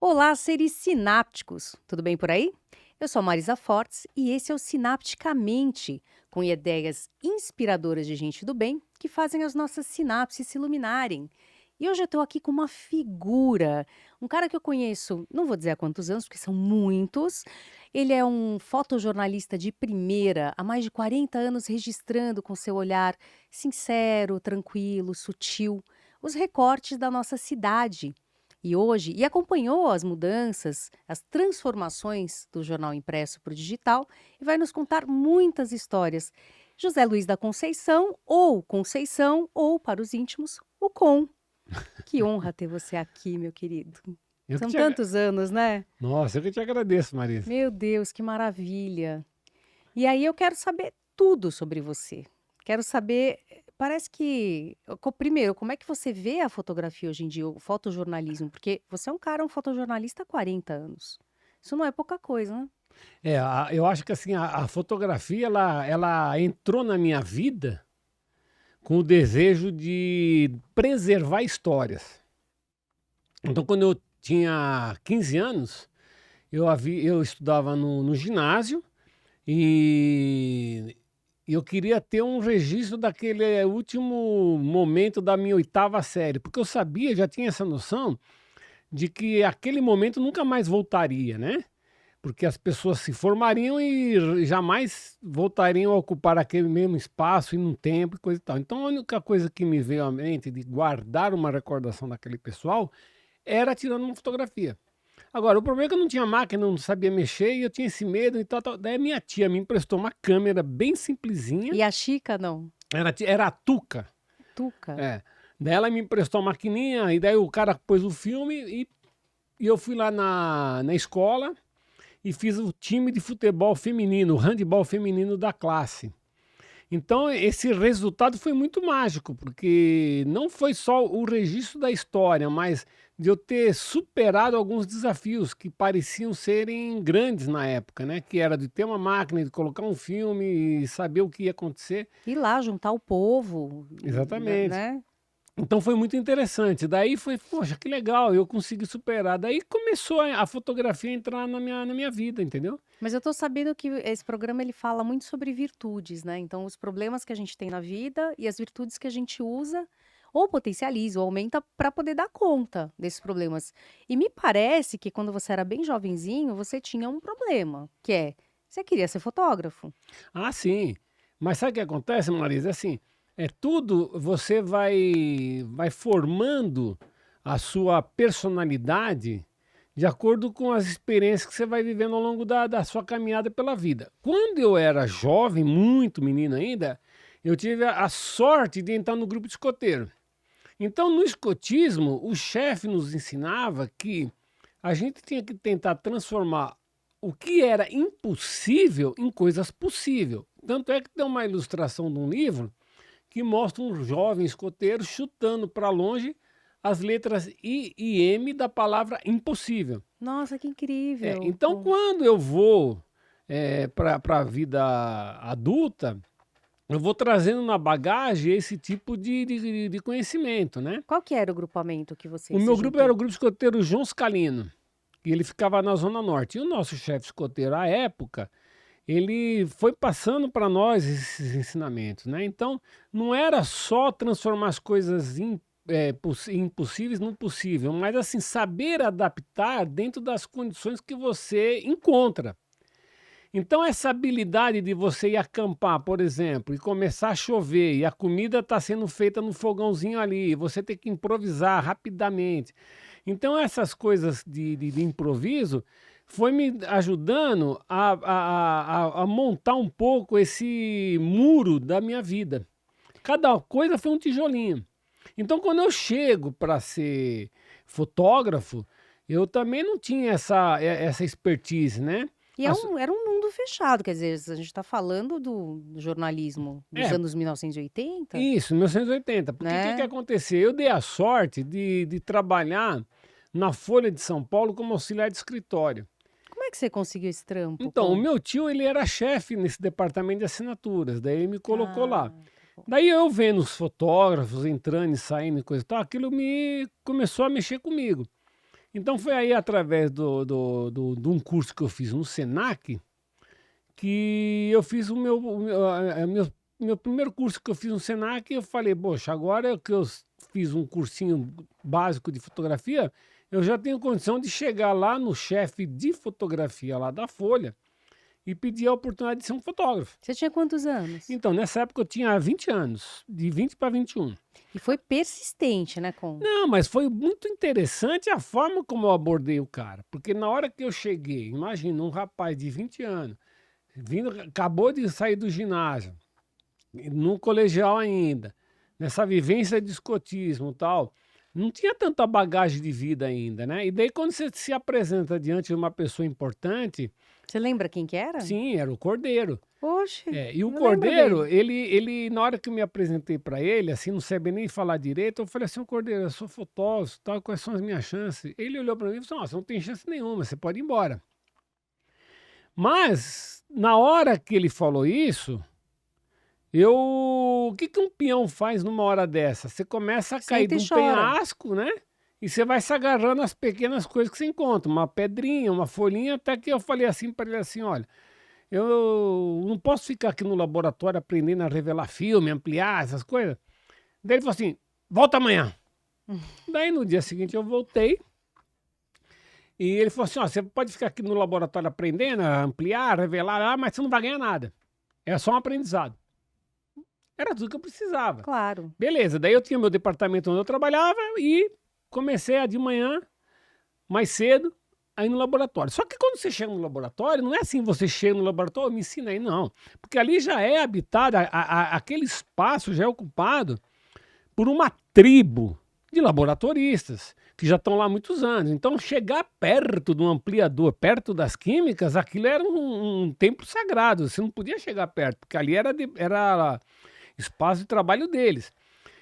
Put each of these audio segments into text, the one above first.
Olá, seres sinápticos! Tudo bem por aí? Eu sou a Marisa Fortes e esse é o Sinapticamente, com ideias inspiradoras de gente do bem que fazem as nossas sinapses se iluminarem. E hoje eu estou aqui com uma figura, um cara que eu conheço, não vou dizer há quantos anos, porque são muitos. Ele é um fotojornalista de primeira, há mais de 40 anos registrando com seu olhar sincero, tranquilo, sutil, os recortes da nossa cidade. E acompanhou as mudanças, as transformações do jornal impresso para o digital e vai nos contar muitas histórias. José Luiz da Conceição, ou para os íntimos, o Com. Que honra ter você aqui, meu querido. Eu que São te agra tantos anos, né? Nossa, eu que te agradeço, Marisa. Meu Deus, que maravilha. E aí eu quero saber tudo sobre você. Quero saber, parece que, primeiro, como é que você vê a fotografia hoje em dia, o fotojornalismo? Porque você é um fotojornalista há 40 anos. Isso não é pouca coisa, né? Eu acho que assim, a fotografia ela entrou na minha vida com o desejo de preservar histórias. Então, quando eu tinha 15 anos, eu estudava no ginásio e eu queria ter um registro daquele último momento da minha oitava série, porque eu sabia, já tinha essa noção de que aquele momento nunca mais voltaria, né? Porque as pessoas se formariam e jamais voltariam a ocupar aquele mesmo espaço e num tempo e coisa e tal. Então a única coisa que me veio à mente de guardar uma recordação daquele pessoal era tirando uma fotografia. Agora, o problema é que eu não tinha máquina, não sabia mexer e eu tinha esse medo e tal, tal. Daí a minha tia me emprestou uma câmera bem simplesinha, E a Chica, não. era a Tuca. Tuca. É. Daí ela me emprestou a maquininha e daí o cara pôs o filme e eu fui lá na escola e fiz o time de futebol feminino, o handebol feminino da classe. Então, esse resultado foi muito mágico, porque não foi só o registro da história, mas de eu ter superado alguns desafios que pareciam serem grandes na época, né? Que era de ter uma máquina, de colocar um filme e saber o que ia acontecer. Ir lá juntar o povo, Exatamente. né? Então foi muito interessante. Daí foi, poxa, que legal, eu consegui superar. Daí começou a fotografia a entrar na minha vida, entendeu? Mas eu tô sabendo que esse programa ele fala muito sobre virtudes, né? Então, os problemas que a gente tem na vida e as virtudes que a gente usa ou potencializa ou aumenta para poder dar conta desses problemas. E me parece que quando você era bem jovenzinho, você tinha um problema, que é você queria ser fotógrafo. Ah, sim. Mas sabe o que acontece, Marisa? É assim, é tudo, você vai formando a sua personalidade de acordo com as experiências que você vai vivendo ao longo da sua caminhada pela vida. Quando eu era jovem, muito menino ainda, eu tive a sorte de entrar no grupo de escoteiro. Então, no escotismo, o chefe nos ensinava que a gente tinha que tentar transformar o que era impossível em coisas possíveis. Tanto é que tem uma ilustração de um livro que mostra um jovem escoteiro chutando para longe as letras I e M da palavra impossível. Nossa, que incrível! Então, quando eu vou para a vida adulta, eu vou trazendo na bagagem esse tipo de conhecimento, né? Qual que era o grupamento que você O se meu grupo era juntou? o grupo escoteiro João Scalino, e ele ficava na Zona Norte. E o nosso chefe escoteiro, à época, ele foi passando para nós esses ensinamentos, né? Então, não era só transformar as coisas impossíveis no possível, mas assim, saber adaptar dentro das condições que você encontra. Então, essa habilidade de você ir acampar, por exemplo, e começar a chover, e a comida está sendo feita no fogãozinho ali, e você tem que improvisar rapidamente. Então, essas coisas de improviso foi me ajudando a montar um pouco esse muro da minha vida. Cada coisa foi um tijolinho. Então, quando eu chego para ser fotógrafo, eu também não tinha essa expertise, né? E As- era um mundo fechado, quer dizer, a gente está falando do jornalismo dos É, anos 1980, isso, 1980. Porque o que que né? aconteceu? Eu dei a sorte de trabalhar na Folha de São Paulo como auxiliar de escritório. Como é que você conseguiu esse trampo Então, o com meu tio, ele era chefe nesse departamento de assinaturas, daí ele me colocou lá. ah, tá bom. Daí eu vendo os fotógrafos entrando e saindo e coisa e tal, aquilo me começou a mexer comigo. Então foi aí através de um curso que eu fiz no Senac que eu fiz meu primeiro curso que eu fiz no Senac. Eu falei, poxa, agora que eu fiz um cursinho básico de fotografia, eu já tenho condição de chegar lá no chefe de fotografia lá da Folha e pedir a oportunidade de ser um fotógrafo. Você tinha quantos anos? Então, nessa época eu tinha 20 anos, de 20 para 21. E foi persistente, né, com... Não, mas foi muito interessante a forma como eu abordei o cara. Porque na hora que eu cheguei, imagina, um rapaz de 20 anos, acabou de sair do ginásio, no colegial ainda, nessa vivência de escotismo e tal, não tinha tanta bagagem de vida ainda, né? E daí quando você se apresenta diante de uma pessoa importante, Você lembra quem que era? sim, era o Cordeiro. Oxe, E o não lembro Cordeiro, dele. ele, na hora que eu me apresentei para ele, assim, não sabia nem falar direito, eu falei assim, ô Cordeiro, eu sou fotógrafo, tal, quais são as minhas chances? Ele olhou para mim e falou, você não tem chance nenhuma, você pode ir embora. Mas, na hora que ele falou isso, o que que um peão faz numa hora dessa? Você começa a cair Senta de e um chora. penhasco, né? E você vai se agarrando às pequenas coisas que você encontra, uma pedrinha, uma folhinha, até que eu falei assim para ele assim, olha, eu não posso ficar aqui no laboratório aprendendo a revelar filme, ampliar essas coisas. Daí ele falou assim, volta amanhã. Daí no dia seguinte eu voltei e ele falou assim, ó, você pode ficar aqui no laboratório aprendendo a ampliar, revelar, mas você não vai ganhar nada. É só um aprendizado. Era tudo que eu precisava. Claro. Beleza, daí eu tinha meu departamento onde eu trabalhava e comecei a de manhã, mais cedo, a ir no laboratório. Só que quando você chega no laboratório, não é assim, você chega no laboratório, me ensina aí, não. Porque ali já é habitado, aquele espaço já é ocupado por uma tribo de laboratoristas, que já estão lá há muitos anos. Então, chegar perto de um ampliador, perto das químicas, aquilo era um templo sagrado. Você não podia chegar perto, porque ali era espaço de trabalho deles.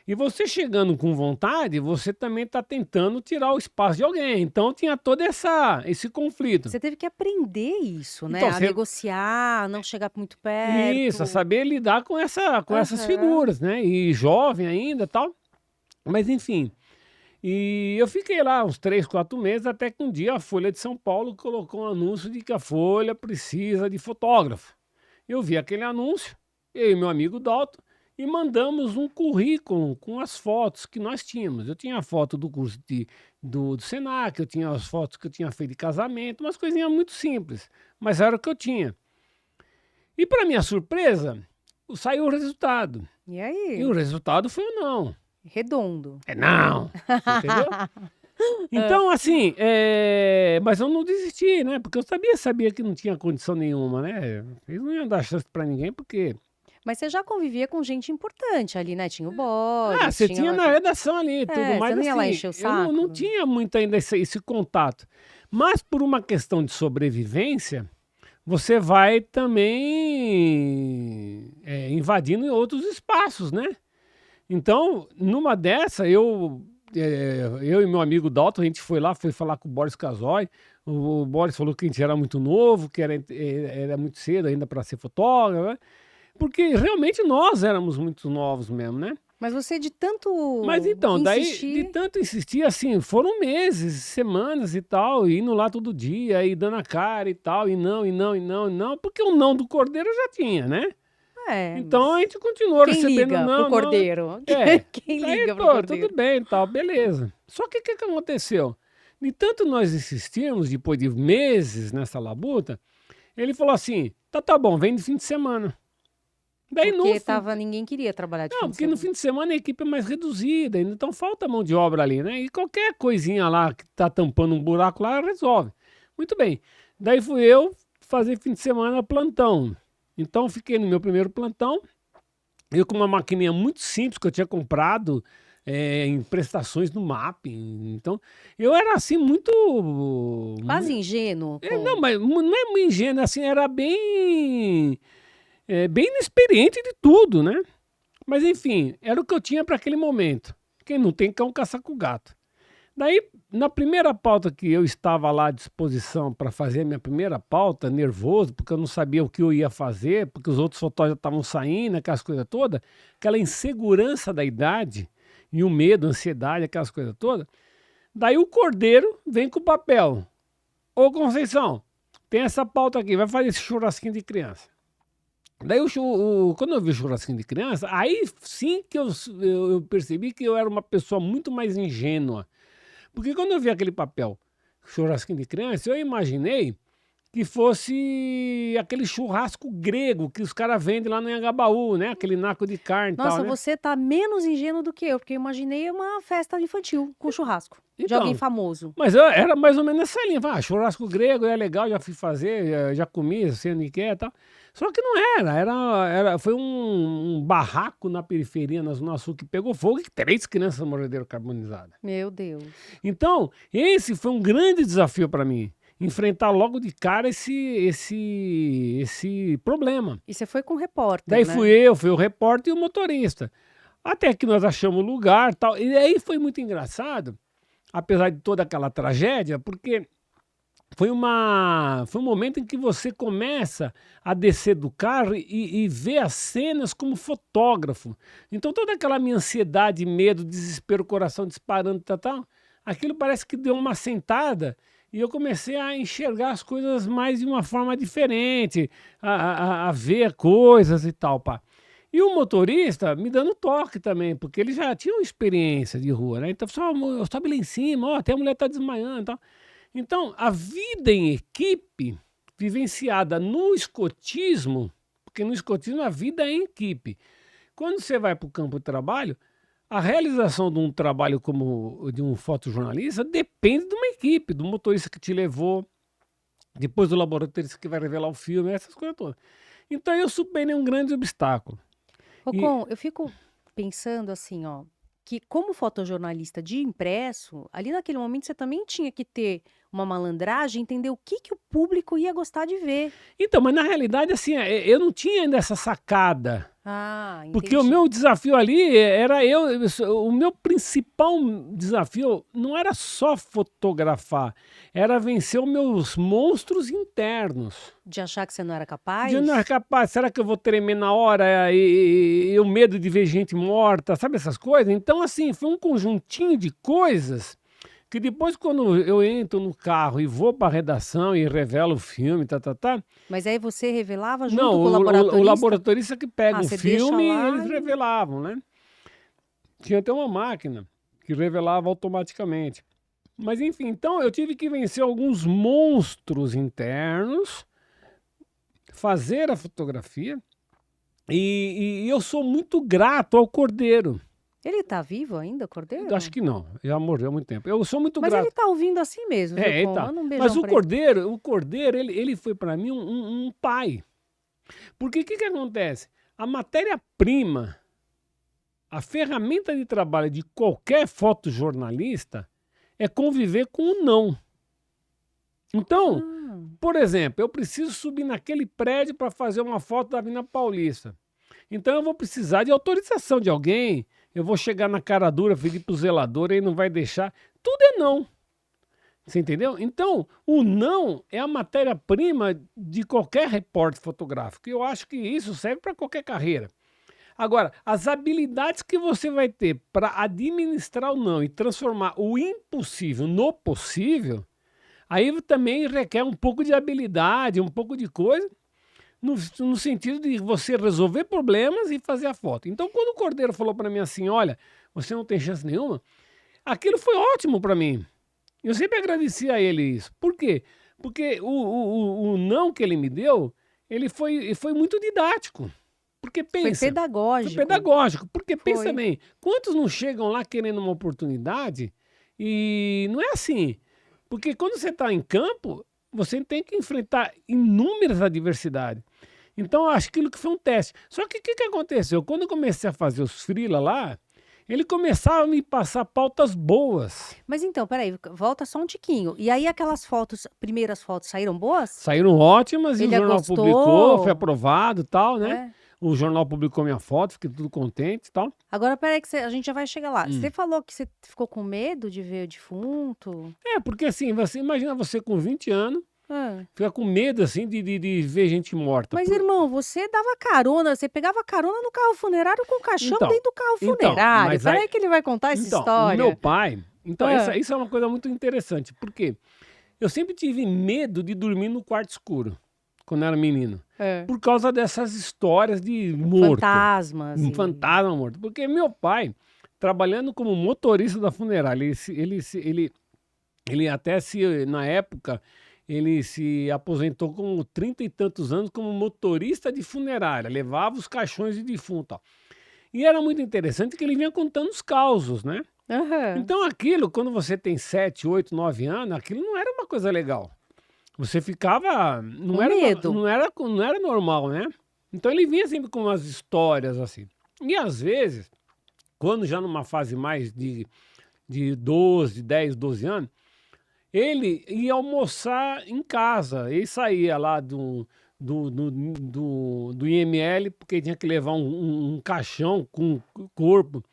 E você chegando com vontade, você também está tentando tirar o espaço de alguém. Então tinha todo esse conflito. Você teve que aprender isso, né? Então, A negociar, não chegar muito perto. Isso, a saber lidar com essas Aham. figuras, né? E jovem ainda e tal. Mas enfim. E eu fiquei lá uns 3, 4 meses, até que um dia a Folha de São Paulo colocou um anúncio de que a Folha precisa de fotógrafo. Eu vi aquele anúncio, eu e meu amigo Dalton, e mandamos um currículo com as fotos que nós tínhamos. Eu tinha a foto do curso do Senac, eu tinha as fotos que eu tinha feito de casamento, umas coisinhas muito simples, mas era o que eu tinha. E para minha surpresa, saiu o resultado. E E aí? o resultado foi um não. Redondo. É não, você entendeu? Então, assim, mas eu não desisti, né? Porque eu sabia que não tinha condição nenhuma, né? Eles não iam dar chance para ninguém, porque Mas você já convivia com gente importante ali, né? Tinha o Boris, você tinha na redação ali e tudo, você mas não ia lá assim, encher o eu não saco? tinha muito ainda esse contato. Mas por uma questão de sobrevivência, você vai também invadindo em outros espaços, né? Então, numa dessa, eu e meu amigo Dalton, a gente foi lá, foi falar com o Boris Casoy. O Boris falou que a gente era muito novo, que era muito cedo ainda para ser fotógrafo, né? Porque realmente nós éramos muito novos mesmo, né? Mas você de tanto Mas então, daí, de insistir, tanto insistir, assim, foram meses, semanas e tal, indo lá todo dia, e dando a cara e tal, e não, e não, e não, e não, porque o não do Cordeiro eu já tinha, né? Então a mas gente continuou quem recebendo liga pro não, não. cordeiro? É. Quem Daí, liga pro pô, tudo cordeiro? bem e tal, beleza. Só que o que aconteceu? De tanto nós insistirmos, depois de meses nessa labuta, ele falou assim, tá bom, vem de fim de semana. Daí no Porque fim, ninguém queria trabalhar de fim não, de porque no semana. fim de semana a equipe é mais reduzida, então falta mão de obra ali, né? E qualquer coisinha lá que tá tampando um buraco lá, resolve. Muito bem. Daí fui eu fazer fim de semana plantão. Então fiquei no meu primeiro plantão, eu com uma maquininha muito simples que eu tinha comprado em prestações no Mapping. Então, eu era assim muito... Quase ingênuo. Não, mas não é muito ingênuo, assim, era bem inexperiente de tudo, né? Mas enfim, era o que eu tinha para aquele momento. Quem não tem cão caça com gato. Daí, na primeira pauta que eu estava lá à disposição para fazer a minha primeira pauta, nervoso, porque eu não sabia o que eu ia fazer, porque os outros fotógrafos estavam saindo, aquelas coisas todas, aquela insegurança da idade e o medo, a ansiedade, aquelas coisas todas. Daí o Cordeiro vem com o papel. Ô Conceição, tem essa pauta aqui, vai fazer esse churrasquinho de criança. Daí, quando eu vi o churrasquinho de criança, aí sim que eu percebi que eu era uma pessoa muito mais ingênua. Porque quando eu vi aquele papel, churrasquinho de criança, eu imaginei que fosse aquele churrasco grego que os caras vendem lá no Anhangabaú, né? Aquele naco de carne e tal, Nossa, né? você tá menos ingênuo do que eu, porque eu imaginei uma festa infantil com churrasco de alguém Então, famoso. mas era mais ou menos nessa linha. Churrasco grego é legal, já fui fazer, já comi, sei onde que é e tal. Só que não foi um barraco na periferia, na Zona Sul, que pegou fogo e 3 crianças morreram carbonizadas. Meu Deus. Então, esse foi um grande desafio para mim, enfrentar logo de cara esse problema. E você foi com o repórter, Daí né? fui o repórter e o motorista. Até que nós achamos o lugar e tal. E aí foi muito engraçado, apesar de toda aquela tragédia, porque foi um momento em que você começa a descer do carro e ver as cenas como fotógrafo. Então toda aquela minha ansiedade, medo, desespero, coração disparando, tal, aquilo parece que deu uma sentada e eu comecei a enxergar as coisas mais de uma forma diferente, a ver coisas e tal, pá. E o motorista me dando toque também, porque ele já tinha uma experiência de rua, né? Então, sobe lá em cima, ó, até a mulher tá desmaiando e tal. Então, a vida em equipe, vivenciada no escotismo, porque no escotismo a vida é em equipe. Quando você vai para o campo de trabalho, a realização de um trabalho como de um fotojornalista depende de uma equipe, do motorista que te levou, depois do laboratorista que vai revelar o filme, essas coisas todas. Então, eu superei um grande obstáculo. Rocon, eu fico pensando assim, ó, que como fotojornalista de impresso, ali naquele momento você também tinha que ter uma malandragem, entender o que o público ia gostar de ver. Então, mas na realidade, assim, eu não tinha ainda essa sacada. Ah, Porque o entendi. meu desafio ali era o meu principal desafio não era só fotografar, era vencer os meus monstros internos. De achar que você não era capaz? De eu não é capaz, será que eu vou tremer na hora e o medo de ver gente morta, sabe essas coisas? Então, assim, foi um conjuntinho de coisas que depois, quando eu entro no carro e vou para a redação e revelo o filme, Mas aí você revelava junto não, com o laboratorista? o laboratorista que pega Ah, o você deixa filme e lá eles revelavam, né? Tinha até uma máquina que revelava automaticamente. Mas enfim, então eu tive que vencer alguns monstros internos, fazer a fotografia, e eu sou muito grato ao Cordeiro. Ele tá vivo ainda, o Cordeiro? Eu acho que não, já morreu há muito tempo. Eu sou muito Mas grato. ele tá ouvindo assim mesmo, viu, É, Con? tá. Manda um Mas beijão pra ele. O Cordeiro, ele foi para mim um pai. Porque o que acontece? A matéria-prima, a ferramenta de trabalho de qualquer fotojornalista é conviver com o não. Então, Ah, por exemplo, eu preciso subir naquele prédio para fazer uma foto da Avenida Paulista. Então eu vou precisar de autorização de alguém, eu vou chegar na cara dura, pedir pro zelador, ele não vai deixar. Tudo é não. Você entendeu? Então, o não é a matéria-prima de qualquer repórter fotográfico. E eu acho que isso serve para qualquer carreira. Agora, as habilidades que você vai ter para administrar o não e transformar o impossível no possível, aí também requer um pouco de habilidade, um pouco de coisa, no sentido de você resolver problemas e fazer a foto. Então, quando o Cordeiro falou para mim assim, olha, você não tem chance nenhuma, aquilo foi ótimo para mim. Eu sempre agradeci a ele isso. Por quê? Porque o não que ele me deu, ele foi muito didático. Porque foi pensa, foi pedagógico. pedagógico. Porque pensa Foi. bem, quantos não chegam lá querendo uma oportunidade e não é assim. Porque quando você está em campo, você tem que enfrentar inúmeras adversidades. Então, eu acho que aquilo que foi um teste. Só que o que aconteceu? Quando eu comecei a fazer os freela lá, ele começava a me passar pautas boas. Mas então, peraí, volta só um tiquinho. E aí aquelas fotos, primeiras fotos, saíram boas? Saíram ótimas e o Ele jornal gostou? publicou, foi aprovado e tal, né? É. O jornal publicou minha foto, fiquei tudo contente e tal. Agora, peraí, que a gente já vai chegar lá. Você falou que você ficou com medo de ver o defunto? Porque assim, você imagina você com 20 anos, Ah. fica com medo assim de ver gente morta. Mas, irmão, você dava carona, você pegava carona no carro funerário com o caixão Então, dentro do carro então, funerário. mas Peraí aí- que ele vai contar essa Então, história. o meu pai, Então, Ah, isso é uma coisa muito interessante, porque eu sempre tive medo de dormir no quarto escuro, quando era menino, é. por causa dessas histórias de morto, Fantasmas um e. fantasma morto. Porque meu pai, trabalhando como motorista da funerária, ele até se, na época, ele se aposentou com 30 e tantos anos como motorista de funerária, levava os caixões de defunto, tal. E era muito interessante que ele vinha contando os causos, né? Aham. Então aquilo, quando você tem 7, 8, 9 anos, aquilo não era uma coisa legal. Você ficava, Com medo. não era normal, né? Então ele vinha sempre com umas histórias assim. E às vezes, quando já numa fase mais de 12, 10, 12 anos, ele ia almoçar em casa. Ele saía lá do IML, porque tinha que levar um caixão com o corpo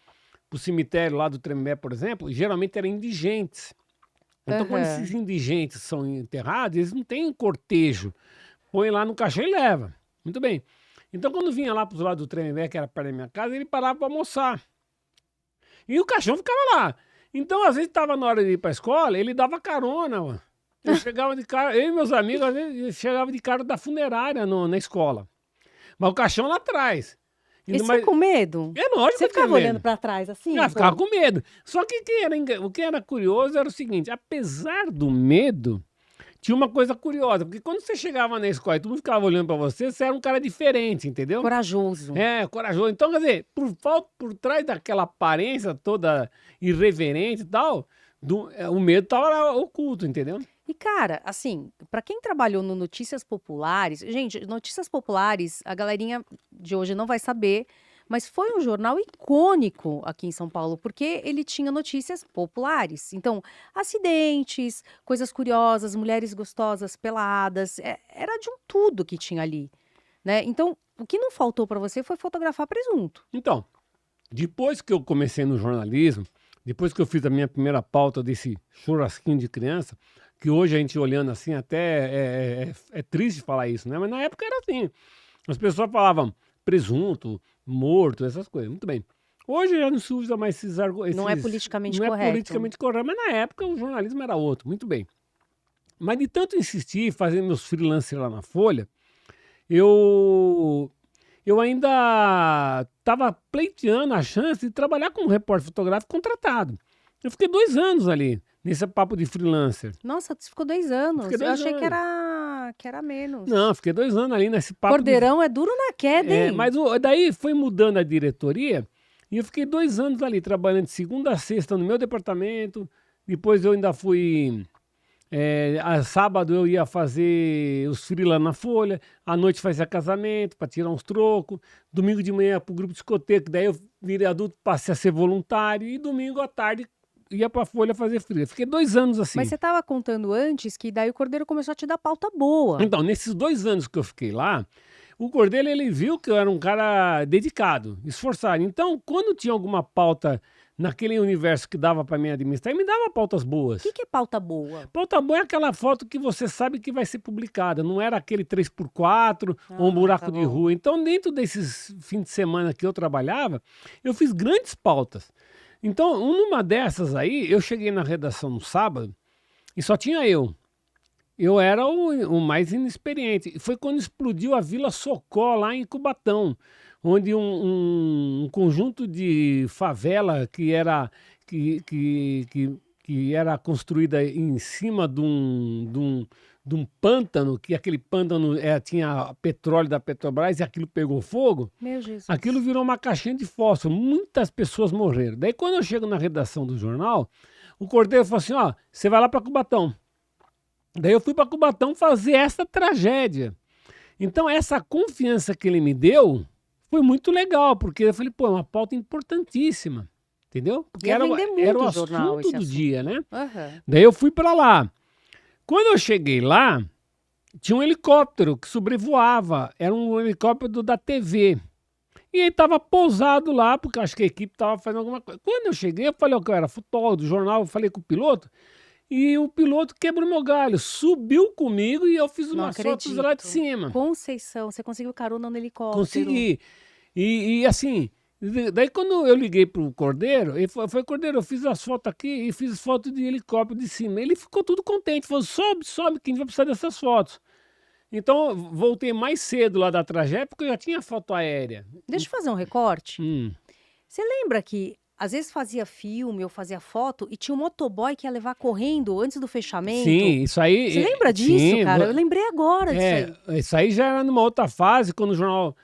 para o cemitério lá do Tremembé, por exemplo. Geralmente eram indigentes. Então, quando esses Aham. indigentes são enterrados, eles não têm cortejo. Põe lá no caixão e leva. Muito bem. Então, quando vinha lá para os lados do Tremembé, que era perto da minha casa, ele parava para almoçar. E o caixão ficava lá. Então, às vezes, estava na hora de ir para a escola, ele dava carona, mano. Eu chegava de carro, eu e meus amigos, às vezes, chegava de carro da funerária na escola. Mas o caixão lá atrás. E você Mas, com medo? é lógico que Você eu tinha ficava olhando medo. pra trás assim, Ah, ficava pô? com medo. Só que o que era curioso era o seguinte: apesar do medo, tinha uma coisa curiosa, porque quando você chegava na escola e todo mundo ficava olhando pra você, você era um cara diferente, entendeu? Corajoso. É, corajoso. Então, quer dizer, por trás daquela aparência toda irreverente e tal, o medo tava lá oculto, entendeu? E, cara, assim, pra quem trabalhou no Notícias Populares, gente, Notícias Populares, a galerinha de hoje não vai saber, mas foi um jornal icônico aqui em São Paulo, porque ele tinha notícias populares. Então, acidentes, coisas curiosas, mulheres gostosas, peladas, era de um tudo que tinha ali, né? Então, o que não faltou pra você foi fotografar presunto. Então, depois que eu comecei no jornalismo, depois que eu fiz a minha primeira pauta desse churrasquinho de criança, que hoje a gente olhando assim até é triste falar isso, né? Mas na época era assim. As pessoas falavam presunto, morto, essas coisas. Muito bem. Hoje já não se usa mais Não é politicamente não é correto. politicamente correto, mas na época o jornalismo era outro. Muito bem. Mas de tanto insistir, fazendo meus freelancers lá na Folha, eu eu ainda estava pleiteando a chance de trabalhar como repórter fotográfico contratado. Eu fiquei 2 anos ali, nesse papo de freelancer. Nossa, você ficou dois Eu fiquei anos. Eu dois achei anos. que era menos. Não, fiquei 2 anos ali nesse papo de. Cordeirão é duro na queda, hein? Mas daí foi mudando a diretoria e eu fiquei 2 anos ali trabalhando de segunda a sexta no meu departamento. Depois eu ainda fui. A sábado eu ia fazer os freela na Folha, à noite fazia casamento para tirar uns trocos, domingo de manhã para o grupo discoteca, daí eu virei adulto, passei a ser voluntário e domingo à tarde ia para a Folha fazer freela. Fiquei 2 anos Mas assim. você estava contando antes que daí o Cordeiro começou a te dar pauta boa. Então, nesses 2 anos que eu fiquei lá, o Cordeiro ele viu que eu era um cara dedicado, esforçado. Então, quando tinha alguma pauta naquele universo que dava para mim administrar, ele me dava pautas O boas. que é pauta boa? Pauta boa é aquela foto que você sabe que vai ser publicada, não era aquele 3x4 ou um Ah, tá buraco de bom. rua. Então, dentro desses fins de semana que eu trabalhava, eu fiz grandes pautas. Então, numa dessas aí, eu cheguei na redação no sábado e só tinha eu. Eu era o mais inexperiente. E foi quando explodiu a Vila Socó, lá em Cubatão, onde um conjunto de favela que era construída em cima de um pântano, que aquele pântano tinha petróleo da Petrobras e aquilo pegou fogo, Meu aquilo Jesus. virou uma caixinha de fósforo. Muitas pessoas morreram. Daí, quando eu chego na redação do jornal, o Cordeiro falou assim: ó, você vai lá para Cubatão. Daí eu fui para Cubatão fazer essa tragédia. Então, essa confiança que ele me deu foi muito legal, porque eu falei, pô, é uma pauta importantíssima, entendeu? Porque Ia vender era muito o o jornal assunto esse do assunto. dia, né? Aham. Daí eu fui para lá. Quando eu cheguei lá, tinha um helicóptero que sobrevoava, era um helicóptero da TV. E ele estava pousado lá, porque acho que a equipe estava fazendo alguma coisa. Quando eu cheguei, eu falei que eu era fotógrafo do jornal, eu falei com o piloto, e o piloto quebrou meu galho, subiu comigo e eu fiz Não umas fotos lá de acredito. cima. Conceição, você conseguiu carona no helicóptero. Consegui. E assim, Daí quando eu liguei pro Cordeiro, ele falou, Cordeiro, eu fiz as fotos aqui e fiz foto de helicóptero de cima. Ele ficou tudo contente, falou, sobe, que a gente vai precisar dessas fotos. Então, eu voltei mais cedo lá da tragédia, porque eu já tinha foto aérea. Deixa eu fazer um recorte. Hum. Você lembra que às vezes fazia filme ou fazia foto e tinha um motoboy que ia levar correndo antes do fechamento? Sim, isso aí... Você lembra disso, sim, cara? Eu lembrei agora disso aí. isso aí já era numa outra fase, quando o jornal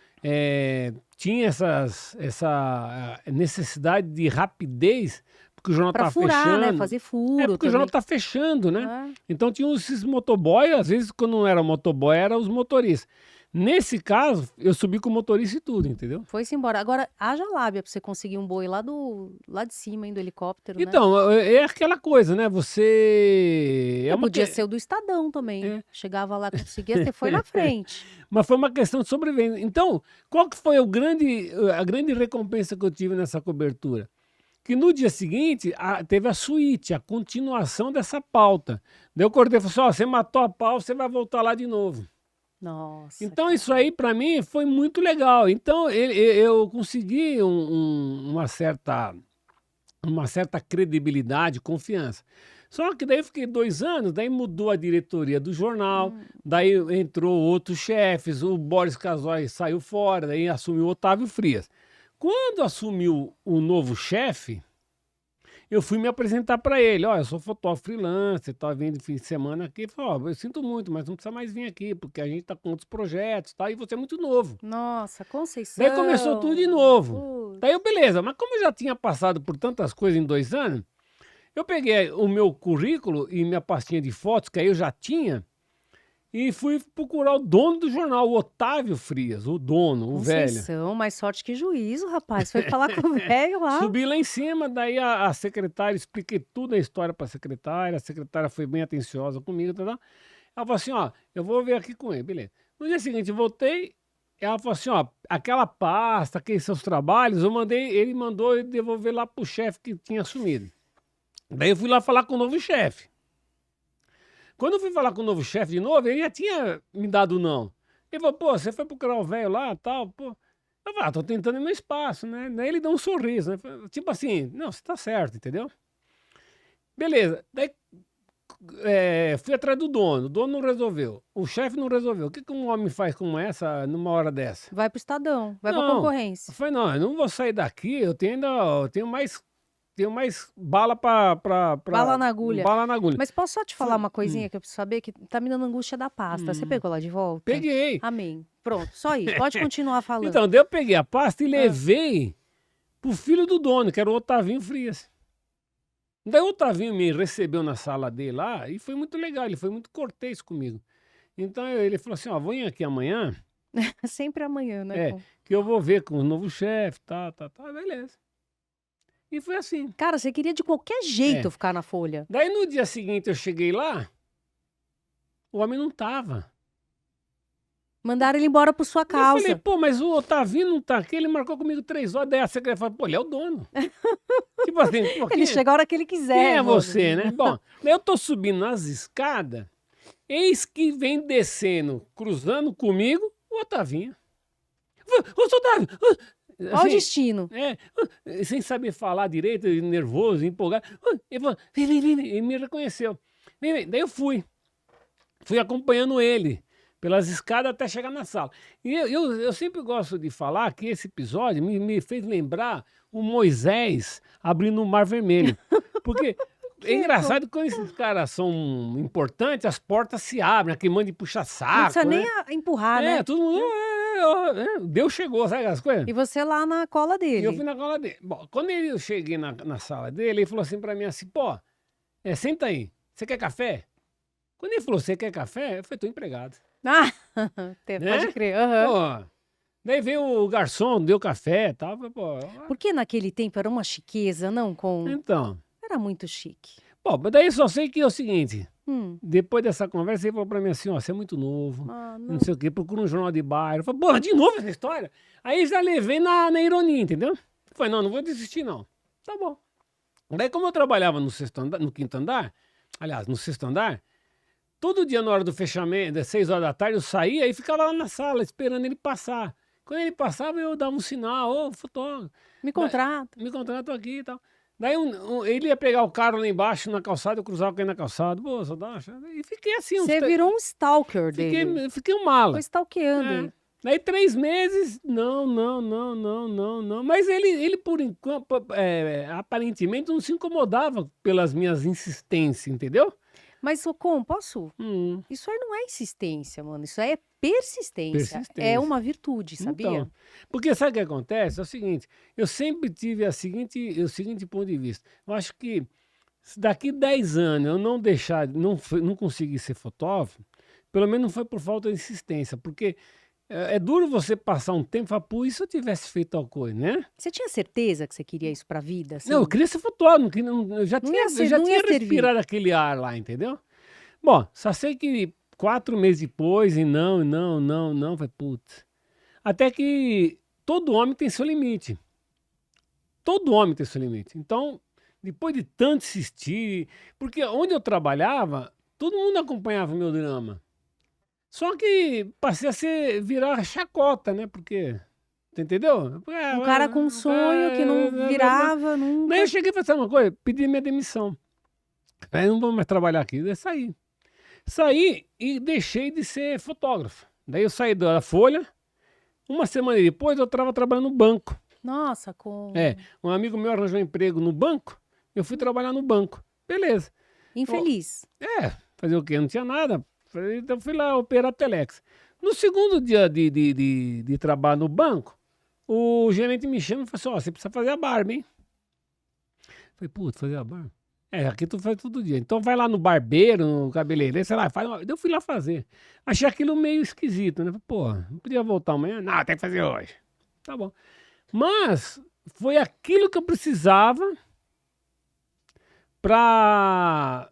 tinha essa necessidade de rapidez, porque o jornal Pra tá furar, né? fechando. Fazer furo Porque o jornal também. tá fechando, né? Ah, Então tinha esses motoboy, às vezes quando não era motoboy, era os motoristas. Nesse caso, eu subi com o motorista e tudo, entendeu? foi-se embora. Agora, haja lábia pra você conseguir um boi lá de cima, hein, do helicóptero, né? Então, é aquela coisa, né? Você... Podia ser o do Estadão também. É. Chegava lá, conseguia, você foi na frente. Mas foi uma questão de sobrevivência. Então, qual que foi a grande recompensa que eu tive nessa cobertura? Que no dia seguinte teve a suíte, a continuação dessa pauta. Daí o Cordeiro falou assim, ó, você matou a pau, você vai voltar lá de novo. Nossa. Então isso aí para mim foi muito legal. Então eu consegui uma certa credibilidade, confiança. Só que daí eu fiquei 2 anos, daí mudou a diretoria do jornal, daí entrou outros chefes, o Boris Casoy saiu fora, daí assumiu o Otávio Frias. Quando assumiu o novo chefe, eu fui me apresentar para ele. Ó, eu sou fotógrafo freelancer, tá vindo de fim de semana aqui. Ele falou, ó, eu sinto muito, mas não precisa mais vir aqui, porque a gente tá com outros projetos, tá? E você é muito novo. Nossa, Conceição. Daí começou tudo de novo. Putz. Daí eu, beleza, mas como eu já tinha passado por tantas coisas em 2 anos, eu peguei o meu currículo e minha pastinha de fotos, que aí eu já tinha, e fui procurar o dono do jornal, o Otávio Frias, o dono, o velho. Conceição, mais sorte que juízo, rapaz. Foi falar com o velho lá. Subi lá em cima, daí a secretária, expliquei tudo a história para a secretária foi bem atenciosa comigo, tá? Ela falou assim, ó, eu vou ver aqui com ele, beleza. No dia seguinte, eu voltei, ela falou assim, ó, aquela pasta, aqueles seus trabalhos, ele mandou eu devolver lá pro chefe que tinha assumido. Daí eu fui lá falar com o novo chefe. Quando eu fui falar com o novo chefe de novo, ele já tinha me dado não. Ele falou, pô, você foi procurar o velho lá e tal, pô. Eu falei, tô tentando no meu espaço, né? Daí ele deu um sorriso, né? Tipo assim, não, você tá certo, entendeu? Beleza. Daí fui atrás do dono. O dono não resolveu. O chefe não resolveu. O que um homem faz como essa numa hora dessa? Vai pro Estadão, vai pra Não. concorrência. Eu falei, não, eu não vou sair daqui, eu tenho mais bala pra... Bala na agulha. Bala na agulha. Mas posso só te falar uma coisinha que eu preciso saber? Que tá me dando angústia da pasta. Você pegou lá de volta? Peguei. Amém. Pronto, só isso. Pode continuar falando. Então, daí eu peguei a pasta e levei pro filho do dono, que era o Otavinho Frias. Daí o Otavinho me recebeu na sala dele lá e foi muito legal, ele foi muito cortês comigo. Então ele falou assim, ó, vem aqui amanhã, Sempre amanhã, né? que eu vou ver com o novo chefe, tá, beleza. E foi assim. Cara, você queria de qualquer jeito ficar na Folha. Daí no dia seguinte eu cheguei lá, o homem não tava. Mandaram ele embora por sua Eu causa. falei, pô, mas o Otavinho não tá aqui, ele marcou comigo 3 horas, daí a secretária falou, pô, ele é o dono. Tipo assim, pô, Ele chega a hora que ele quiser. quem é mano. você, né? Bom, daí eu tô subindo as escadas, eis que vem descendo, cruzando comigo, o Otavinho. Ô, Otávio! Olha o Assim, destino. sem saber falar direito, nervoso, empolgado. Ele falou, vem, ele me reconheceu. Vem. Daí eu fui acompanhando ele pelas escadas até chegar na sala. E eu sempre gosto de falar que esse episódio me fez lembrar o Moisés abrindo o Mar Vermelho. Porque é engraçado que quando esses caras são importantes, as portas se abrem, aquele manda de puxa-saco. Não precisa nem né? empurrar, né? Todo mundo... Deus chegou, sabe as coisas? E você lá na cola E dele. eu fui na cola dele. Bom, quando eu cheguei na sala dele, ele falou assim pra mim assim, pô, senta aí, você quer café? Quando ele falou, você quer café? Eu falei, tô empregado. Ah, Né? pode crer. aham. Pô, daí veio o garçom, deu café e tal. Pô, Porque naquele tempo era uma chiqueza, não com... então. Era muito chique. Bom, mas daí só sei que é o seguinte, Hum. depois dessa conversa, ele falou pra mim assim, ó, você é muito novo, Ah, não sei o quê, procura um jornal de bairro. Eu falei, porra, de novo essa história? Aí já levei na ironia, entendeu? Eu falei, não vou desistir não. Tá bom. Daí como eu trabalhava no 5º andar, aliás, no 6º andar, todo dia na hora do fechamento, às 6 horas da tarde, eu saía e ficava lá na sala esperando ele passar. Quando ele passava, eu dava um sinal, ô, fotógrafo, Me Mas- contrata. me contrata aqui e tal. Daí ele ia pegar o carro lá embaixo na calçada, eu cruzava com ele na calçada. Pô, só dá uma chance. E fiquei assim Você virou um stalker dele. Fiquei um Foi mala. stalkeando É. ele. Daí 3 meses, não. Mas ele por enquanto, aparentemente não se incomodava pelas minhas insistências, entendeu? Mas, Ocon, posso? Hum, Isso aí não é insistência, mano. Isso aí é persistência. É persistência. uma virtude, sabia? Então, porque sabe o que acontece? É o seguinte, eu sempre tive o seguinte ponto de vista. Eu acho que se daqui 10 anos eu não deixar, não conseguir ser fotógrafo, pelo menos não foi por falta de insistência, porque é duro você passar um tempo e falar, pô, e se eu tivesse feito tal coisa, né? Você tinha certeza que você queria isso pra vida? Assim? Não, eu queria ser fotógrafo, eu já Não tinha, ia ser- eu já não tinha ia servir. respirado aquele ar lá, entendeu? Bom, só sei que 4 meses depois, e não, vai putz. Até que todo homem tem seu limite. Todo homem tem seu limite. Então, depois de tanto insistir, porque onde eu trabalhava, todo mundo acompanhava o meu drama. Só que passei a virar chacota, né? Porque, você entendeu? Um cara com um sonho que não virava nunca. Daí eu cheguei e falei, sabe uma coisa? Pedi minha demissão. Aí não vou mais trabalhar aqui. Daí saí. Saí e deixei de ser fotógrafo. Daí eu saí da Folha. Uma semana depois eu estava trabalhando no banco. Nossa, com. Um amigo meu arranjou um emprego no banco. Eu fui trabalhar no banco. Beleza. Infeliz. Fazer o quê? Não tinha nada. Então fui lá operar Telex. No segundo dia de trabalho no banco, o gerente me chama e falou assim, ó, você precisa fazer a barba, hein? Falei, putz, fazer a barba? Aqui tu faz todo dia. Então vai lá no barbeiro, no cabeleireiro, sei lá, faz uma... Eu fui lá fazer. Achei aquilo meio esquisito, né? Falei, pô, não podia voltar amanhã? Não, tem que fazer hoje. Tá bom. Mas foi aquilo que eu precisava para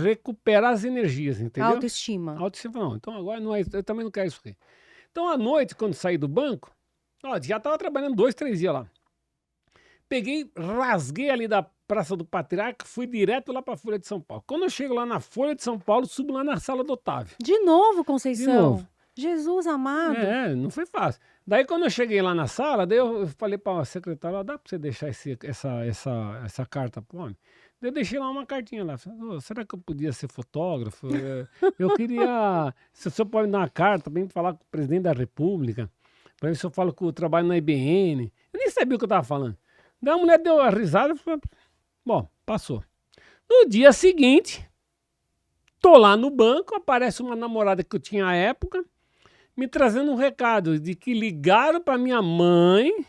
recuperar as energias, entendeu? Autoestima. Autoestima, não. Então agora não é, eu também não quero isso aqui. Então à noite, quando saí do banco, ó, já estava trabalhando 2, 3 dias lá. Peguei, rasguei ali da Praça do Patriarca, fui direto lá para a Folha de São Paulo. Quando eu chego lá na Folha de São Paulo, subo lá na sala do Otávio. De novo, Conceição. De novo. Jesus amado. Não foi fácil. Daí quando eu cheguei lá na sala, daí eu falei para a secretária, ó, dá para você deixar essa carta para o homem? Daí eu deixei lá uma cartinha lá. Falei, "Ô, será que eu podia ser fotógrafo? Eu queria. Se o senhor pode me dar uma carta para mim falar com o presidente da República, para ver se eu falo que eu trabalho na IBN. Eu nem sabia o que eu estava falando. Daí a mulher deu uma risada e falou, bom, passou. No dia seguinte, tô lá no banco, aparece uma namorada que eu tinha à época, me trazendo um recado de que ligaram para minha mãe,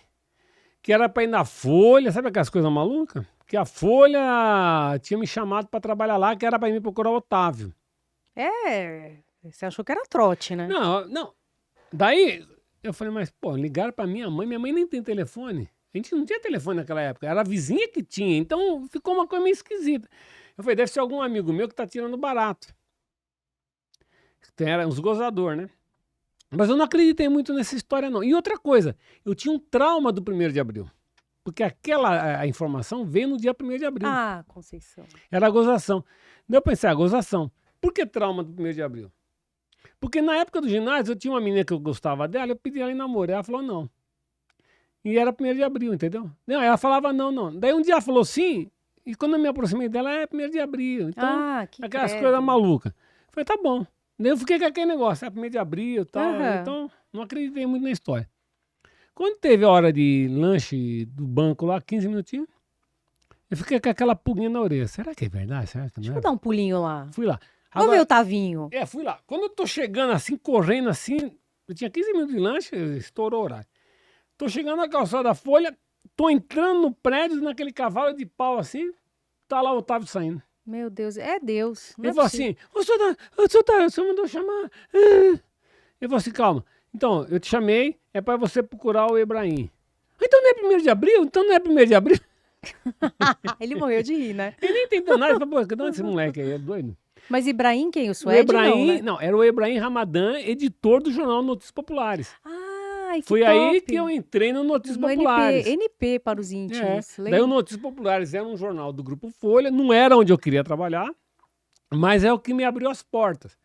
que era para ir na Folha, sabe aquelas coisas malucas? Que a Folha tinha me chamado para trabalhar lá, que era para ir me procurar o Otávio. Você achou que era trote, né? Não. Daí eu falei, mas pô, ligaram para minha mãe nem tem telefone. A gente não tinha telefone naquela época, era a vizinha que tinha, então ficou uma coisa meio esquisita. Eu falei, deve ser algum amigo meu que tá tirando barato. Era uns gozador, né? Mas eu não acreditei muito nessa história, não. E outra coisa, eu tinha um trauma do 1º de abril. Porque a informação veio no dia 1º de abril. Ah, Conceição. Era a gozação. Daí eu pensei, gozação. Por que trauma do 1º de abril? Porque na época do ginásio, eu tinha uma menina que eu gostava dela, eu pedi ela em namoro. Ela falou não. E era 1º de abril, entendeu? Não, ela falava não. Daí um dia ela falou sim, e quando eu me aproximei dela, é 1º de abril. Então, Que aquelas credo. coisas malucas. Eu falei, tá bom. Daí eu fiquei com aquele negócio, 1º de abril e tal. Aham. Então, não acreditei muito na história. Quando teve a hora de lanche do banco lá, 15 minutinhos, eu fiquei com aquela pulguinha na orelha. Será que é verdade? Será que não Deixa é? eu dar um pulinho lá. Fui lá. Vamos ver o Tavinho. Fui lá. Quando eu tô chegando assim, correndo assim, eu tinha 15 minutos de lanche, estourou o horário. Tô chegando na calçada da Folha, tô entrando no prédio, naquele cavalo de pau assim, tá lá o Otávio saindo. Meu Deus, é Deus. Não Ele é falou possível. assim, o senhor mandou chamar. Eu falei assim, calma. Então, eu te chamei, é para você procurar o Ebrahim. Então não é 1º de abril? Então não é 1º de abril? Ele morreu de rir, né? Ele nem entendeu nada. Ele falou, pô, não é esse moleque aí, é doido. Mas Ibrahim quem? O O Suede Ebrahim, não, né? não, era o Ebrahim Ramadan, editor do jornal Notícias Populares. Ai, que Foi top. aí que eu entrei no Notícias No Populares. NP para os íntimos. Daí o Notícias Populares era um jornal do Grupo Folha, não era onde eu queria trabalhar, mas é o que me abriu as portas.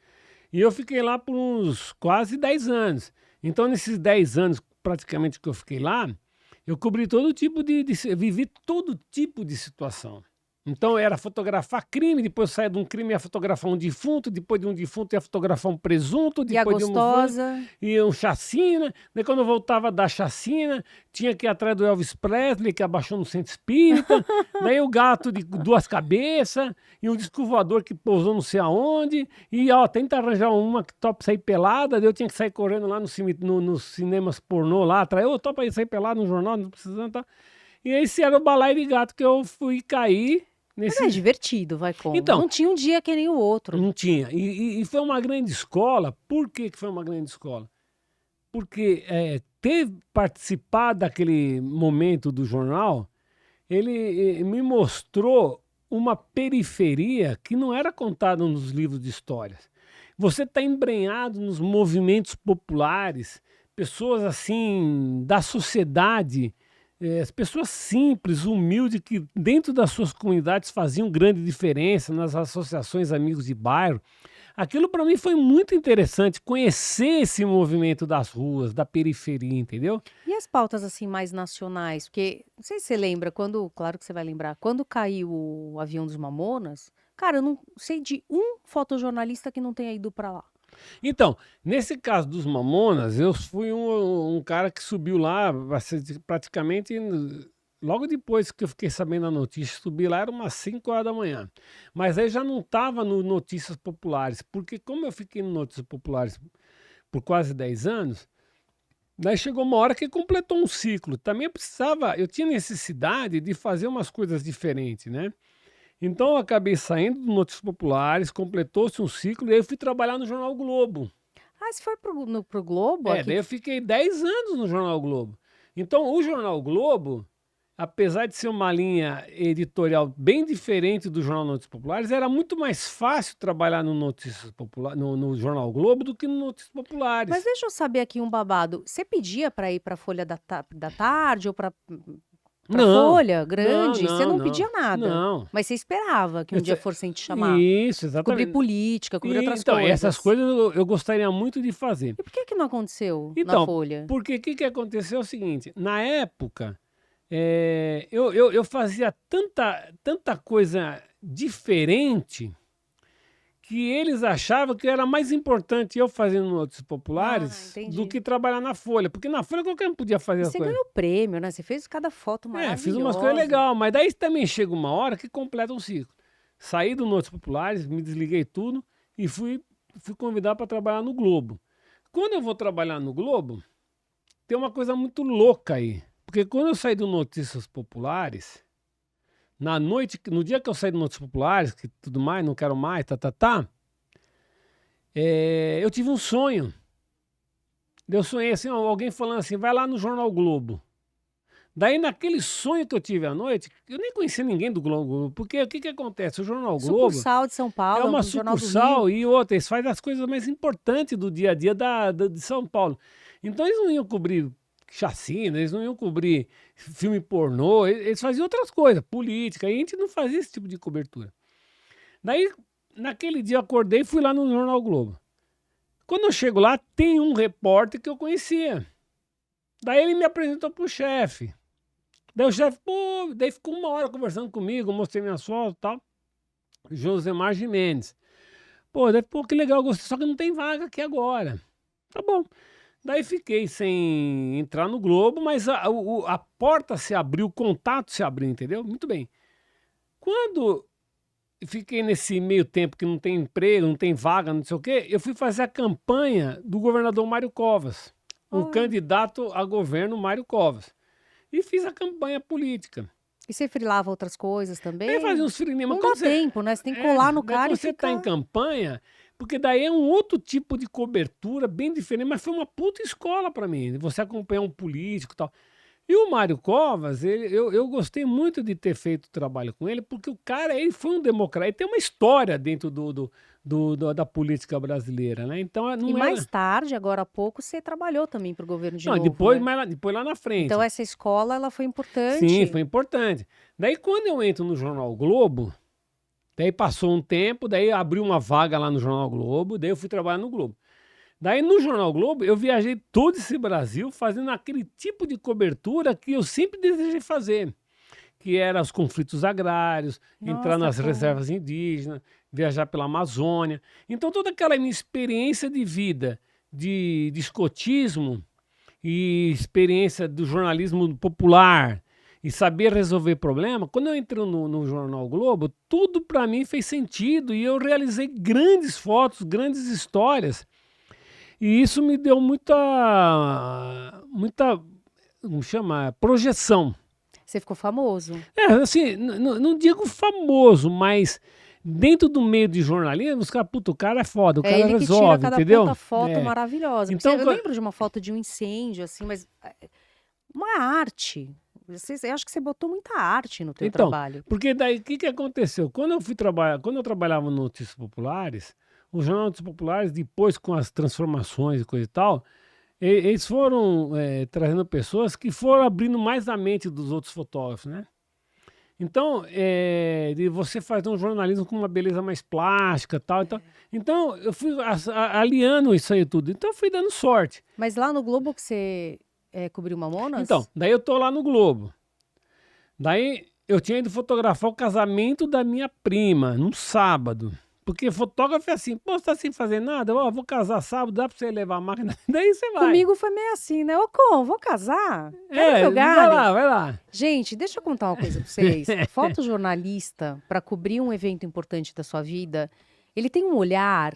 E eu fiquei lá por uns quase 10 anos. Então, nesses 10 anos praticamente que eu fiquei lá, eu cobri todo tipo vivi todo tipo de situação. Então, era fotografar crime, depois saía de um crime ia fotografar um defunto, depois de um defunto ia fotografar um presunto, E a depois de um gostosa? e um chacina. Daí, quando eu voltava da chacina, tinha que ir atrás do Elvis Presley, que abaixou no centro espírita. Daí, o gato de 2 cabeças, e um disco voador que pousou não sei aonde. E, ó, tenta arranjar uma que topa sair pelada. Daí, eu tinha que sair correndo lá nos cinemas pornô lá atrás. Ô, topa aí sair pelado no jornal, não precisando, tá? E esse era o balaio de gato que eu fui cair. Mas é divertido, vai como. Então, Não tinha um dia que nem o outro. não tinha. E foi uma grande escola. Por que que foi uma grande escola? Porque ter participado daquele momento do jornal, ele me mostrou uma periferia que não era contada nos livros de histórias. Você está embrenhado nos movimentos populares, pessoas assim da sociedade, as pessoas simples, humildes, que dentro das suas comunidades faziam grande diferença nas associações amigos de bairro. Aquilo para mim foi muito interessante, conhecer esse movimento das ruas, da periferia, entendeu? E as pautas assim mais nacionais? Porque, não sei se você lembra, claro que você vai lembrar, quando caiu o avião dos Mamonas, cara, eu não sei de um fotojornalista que não tenha ido pra lá. Então, nesse caso dos Mamonas, eu fui um cara que subiu lá praticamente logo depois que eu fiquei sabendo a notícia, subi lá, era umas 5 horas da manhã. Mas aí já não estava no Notícias Populares, porque como eu fiquei no Notícias Populares por quase 10 anos, daí chegou uma hora que completou um ciclo. Também eu tinha necessidade de fazer umas coisas diferentes, né? Então eu acabei saindo do Notícias Populares, completou-se um ciclo, e aí eu fui trabalhar no Jornal Globo. Ah, você foi pro Globo aqui? Daí eu fiquei 10 anos no Jornal Globo. Então o Jornal Globo, apesar de ser uma linha editorial bem diferente do Jornal Notícias Populares, era muito mais fácil trabalhar no Notícias Popular, no Jornal Globo do que no Notícias Mas Populares. deixa eu saber aqui um babado. Você pedia pra ir pra Folha da Tarde ou pra Não, Folha Grande? Você não não, pedia nada. não. Mas você esperava que um Eu dia sei- fossem te chamar. Isso, Cobrir exatamente. política, cobrir outras Então, coisas. essas coisas eu gostaria muito de fazer. E por que não aconteceu na Então, Folha? porque o que aconteceu é o seguinte, na época, eu fazia tanta coisa diferente que eles achavam que era mais importante eu fazendo Notícias Populares do entendi. que trabalhar na Folha, porque na Folha qualquer um podia fazer E as você coisas. ganhou prêmio, né? Você fez cada foto Fiz umas coisas maravilhosa. legais, mas daí também chega uma hora que completa um ciclo. Saí do Notícias Populares, me desliguei tudo e fui convidado para trabalhar no Globo. Quando eu vou trabalhar no Globo, tem uma coisa muito louca aí. Porque quando eu saí do Notícias Populares, na noite, no dia que eu saí do Notícias Populares, que tudo mais, não quero mais, eu tive um sonho. Eu sonhei assim, ó, alguém falando assim, vai lá no Jornal Globo. Daí, naquele sonho que eu tive à noite, eu nem conhecia ninguém do Globo, porque o que acontece? O Jornal Globo Sucursal de São Paulo, é uma um jornal do Rio. sucursal e outra, eles fazem as coisas mais importantes do dia a dia de São Paulo. Então, eles não iam cobrir chacina, eles não iam cobrir filme pornô, eles faziam outras coisas, política, e a gente não fazia esse tipo de cobertura. Daí, naquele dia, eu acordei e fui lá no Jornal Globo. Quando eu chego lá, tem um repórter que eu conhecia. Daí ele me apresentou pro chefe. Daí o chefe, pô, daí ficou uma hora conversando comigo, mostrei minhas fotos e tal. Josemar Gimenez. Pô, daí, pô, que legal, gostei, só que não tem vaga aqui agora. Tá bom. Daí fiquei sem entrar no Globo, mas a porta se abriu, o contato se abriu, entendeu? Muito bem. Quando fiquei nesse meio tempo que não tem emprego, não tem vaga, não sei o quê, eu fui fazer a campanha do governador Mário Covas, o candidato a governo Mário Covas. E fiz a campanha política. E você frilava outras coisas também? Aí fazia uns frilinhos. Não dá tempo, né? Você tem que colar no cara e Quando você tá em ficar... campanha, porque daí é um outro tipo de cobertura bem diferente, mas foi uma puta escola para mim, você acompanhar um político e tal. E o Mário Covas, eu gostei muito de ter feito o trabalho com ele, porque o cara, ele foi um democrata, ele tem uma história dentro da política brasileira, né? Então, não E era... mais tarde, agora há pouco, você trabalhou também para o governo de Não, novo, depois, né? depois lá na frente. Então essa escola, ela foi importante. Sim, foi importante. Daí quando eu entro no Jornal Globo, daí passou um tempo, daí abriu uma vaga lá no Jornal Globo, daí eu fui trabalhar no Globo. Daí no Jornal Globo eu viajei todo esse Brasil fazendo aquele tipo de cobertura que eu sempre desejei fazer, que era os conflitos agrários, entrar Nossa, nas como? reservas indígenas, viajar pela Amazônia. Então toda aquela minha experiência de vida, de escotismo e experiência do jornalismo popular e saber resolver problema, quando eu entrei no Jornal Globo, tudo para mim fez sentido e eu realizei grandes fotos, grandes histórias. E isso me deu muita, como chama? Projeção. Você ficou famoso. Assim, não digo famoso, mas dentro do meio de jornalismo, os caras, puta, o cara é foda, o É cara ele que tira resolve, cada entendeu? puta foto É. maravilhosa. Então, Eu lembro de uma foto de um incêndio, assim, mas uma arte. Eu acho que você botou muita arte no teu Então, trabalho. porque daí o que aconteceu? Quando eu trabalhava no Notícias Populares, o Jornal Notícias Populares, depois com as transformações e coisa e tal, eles foram trazendo pessoas que foram abrindo mais a mente dos outros fotógrafos, né? Então, de você fazer um jornalismo com uma beleza mais plástica e tal. Então, eu fui aliando isso aí tudo. Então, eu fui dando sorte. Mas lá no Globo que você cobriu Mamonas? Então, daí eu tô lá no Globo. Daí eu tinha ido fotografar o casamento da minha prima, num sábado. Porque fotógrafo é assim, pô, você tá sem fazer nada? Ó, vou casar sábado, dá pra você levar a máquina? Daí você vai. Comigo foi meio assim, né? Ô, Com, vou casar? Cadê meu vai galho? lá, vai lá. Gente, deixa eu contar uma coisa pra vocês. Fotojornalista, para cobrir um evento importante da sua vida, ele tem um olhar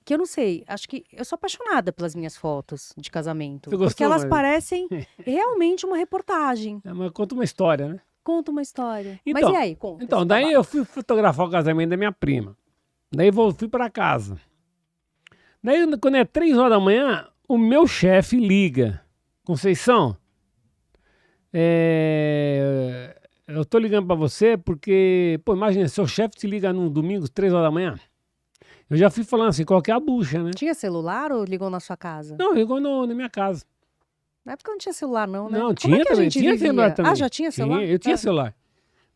que eu não sei, acho que eu sou apaixonada pelas minhas fotos de casamento. Você Porque gostou, elas Maria? parecem realmente uma reportagem. Mas conta uma história, né? Conta uma história. Mas Então, e aí, conta Então, esse daí babado. eu fui fotografar o casamento da minha prima. Daí fui para casa. Daí, quando é 3 horas da manhã, o meu chefe liga. Conceição, eu tô ligando para você porque, pô, imagina, seu chefe te liga no domingo, 3 horas da manhã. Eu já fui falando assim, qualquer bucha, né? Tinha celular ou ligou na sua casa? Não, ligou na minha casa. Na época não tinha celular, não, né? Não, Como tinha é que a também, gente tinha vivia? celular também. Ah, já tinha celular? Eu tinha Ah. celular.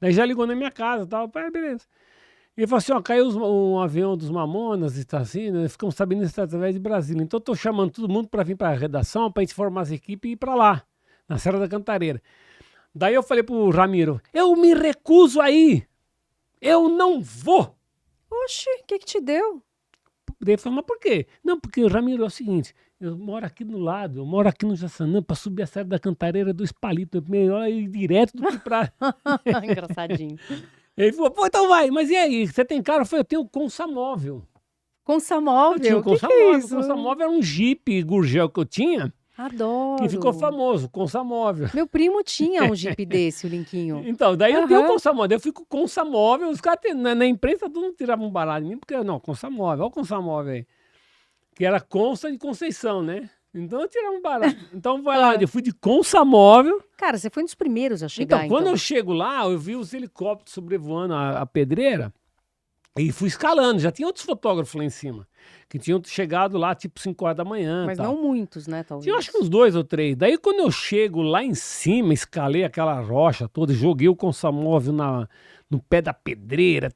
Daí já ligou na minha casa e tal, beleza. Ele falou assim, ó, caiu um avião dos Mamonas, está assim, né? Ficamos sabendo isso através de Brasília. Então eu tô chamando todo mundo para vir para a redação, para a gente formar as equipes e ir para lá, na Serra da Cantareira. Daí eu falei pro Ramiro, eu me recuso aí, eu não vou. Oxi, o que te deu? Daí ele falou, mas por quê? Não, porque, Ramiro, é o seguinte, eu moro aqui do lado, eu moro aqui no Jaçanã, para subir a Serra da Cantareira 2 palitos, é melhor ir direto do que para... Engraçadinho. Ele falou, pô, então vai, mas e aí, você tem carro? Eu falei, eu tenho Consa Móvel. Consa móvel? Eu tinha um O que Consa que é Móvel, isso? Consa Móvel era um Jeep Gurgel que eu tinha, Adoro. que ficou famoso, Consa Móvel. Meu primo tinha um Jeep desse, o Linquinho. Então, daí eu tenho o Aham. Consa Móvel, eu fico com Consa Móvel, os caras na imprensa todo mundo tirava um barato de mim, porque, não, Consa Móvel, olha o Consa Móvel aí. Que era Consa de Conceição, né? Então eu tirava um barato. Então vai lá, eu fui de Consa Móvel. Cara, você foi um dos primeiros a chegar, Então, quando eu chego lá, eu vi os helicópteros sobrevoando a pedreira e fui escalando. Já tinha outros fotógrafos lá em cima, que tinham chegado lá tipo 5 horas da manhã. Mas e tal. não muitos, né, talvez. Tinha acho que uns 2 ou 3. Daí quando eu chego lá em cima, escalei aquela rocha toda, joguei o Consamóvel no pé da pedreira,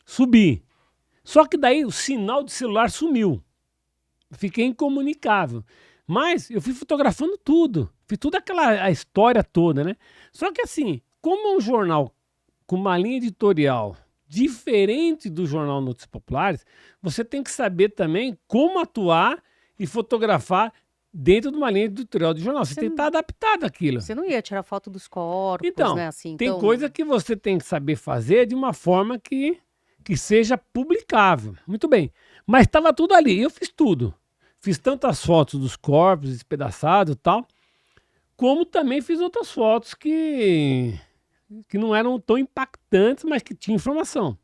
subi. Só que daí o sinal de celular sumiu. Fiquei incomunicável. Mas eu fui fotografando tudo. Fiz toda a história toda, né? Só que assim, como é um jornal com uma linha editorial diferente do Jornal Notícias Populares, você tem que saber também como atuar e fotografar dentro de uma linha editorial do jornal. Você tem que estar adaptado àquilo. Você não ia tirar foto dos corpos, Então, né, assim. tem então... coisa que você tem que saber fazer de uma forma que seja publicável. Muito bem. Mas estava tudo ali. Eu fiz tudo. Fiz tantas fotos dos corpos despedaçados e tal, como também fiz outras fotos que não eram tão impactantes, mas que tinham informação.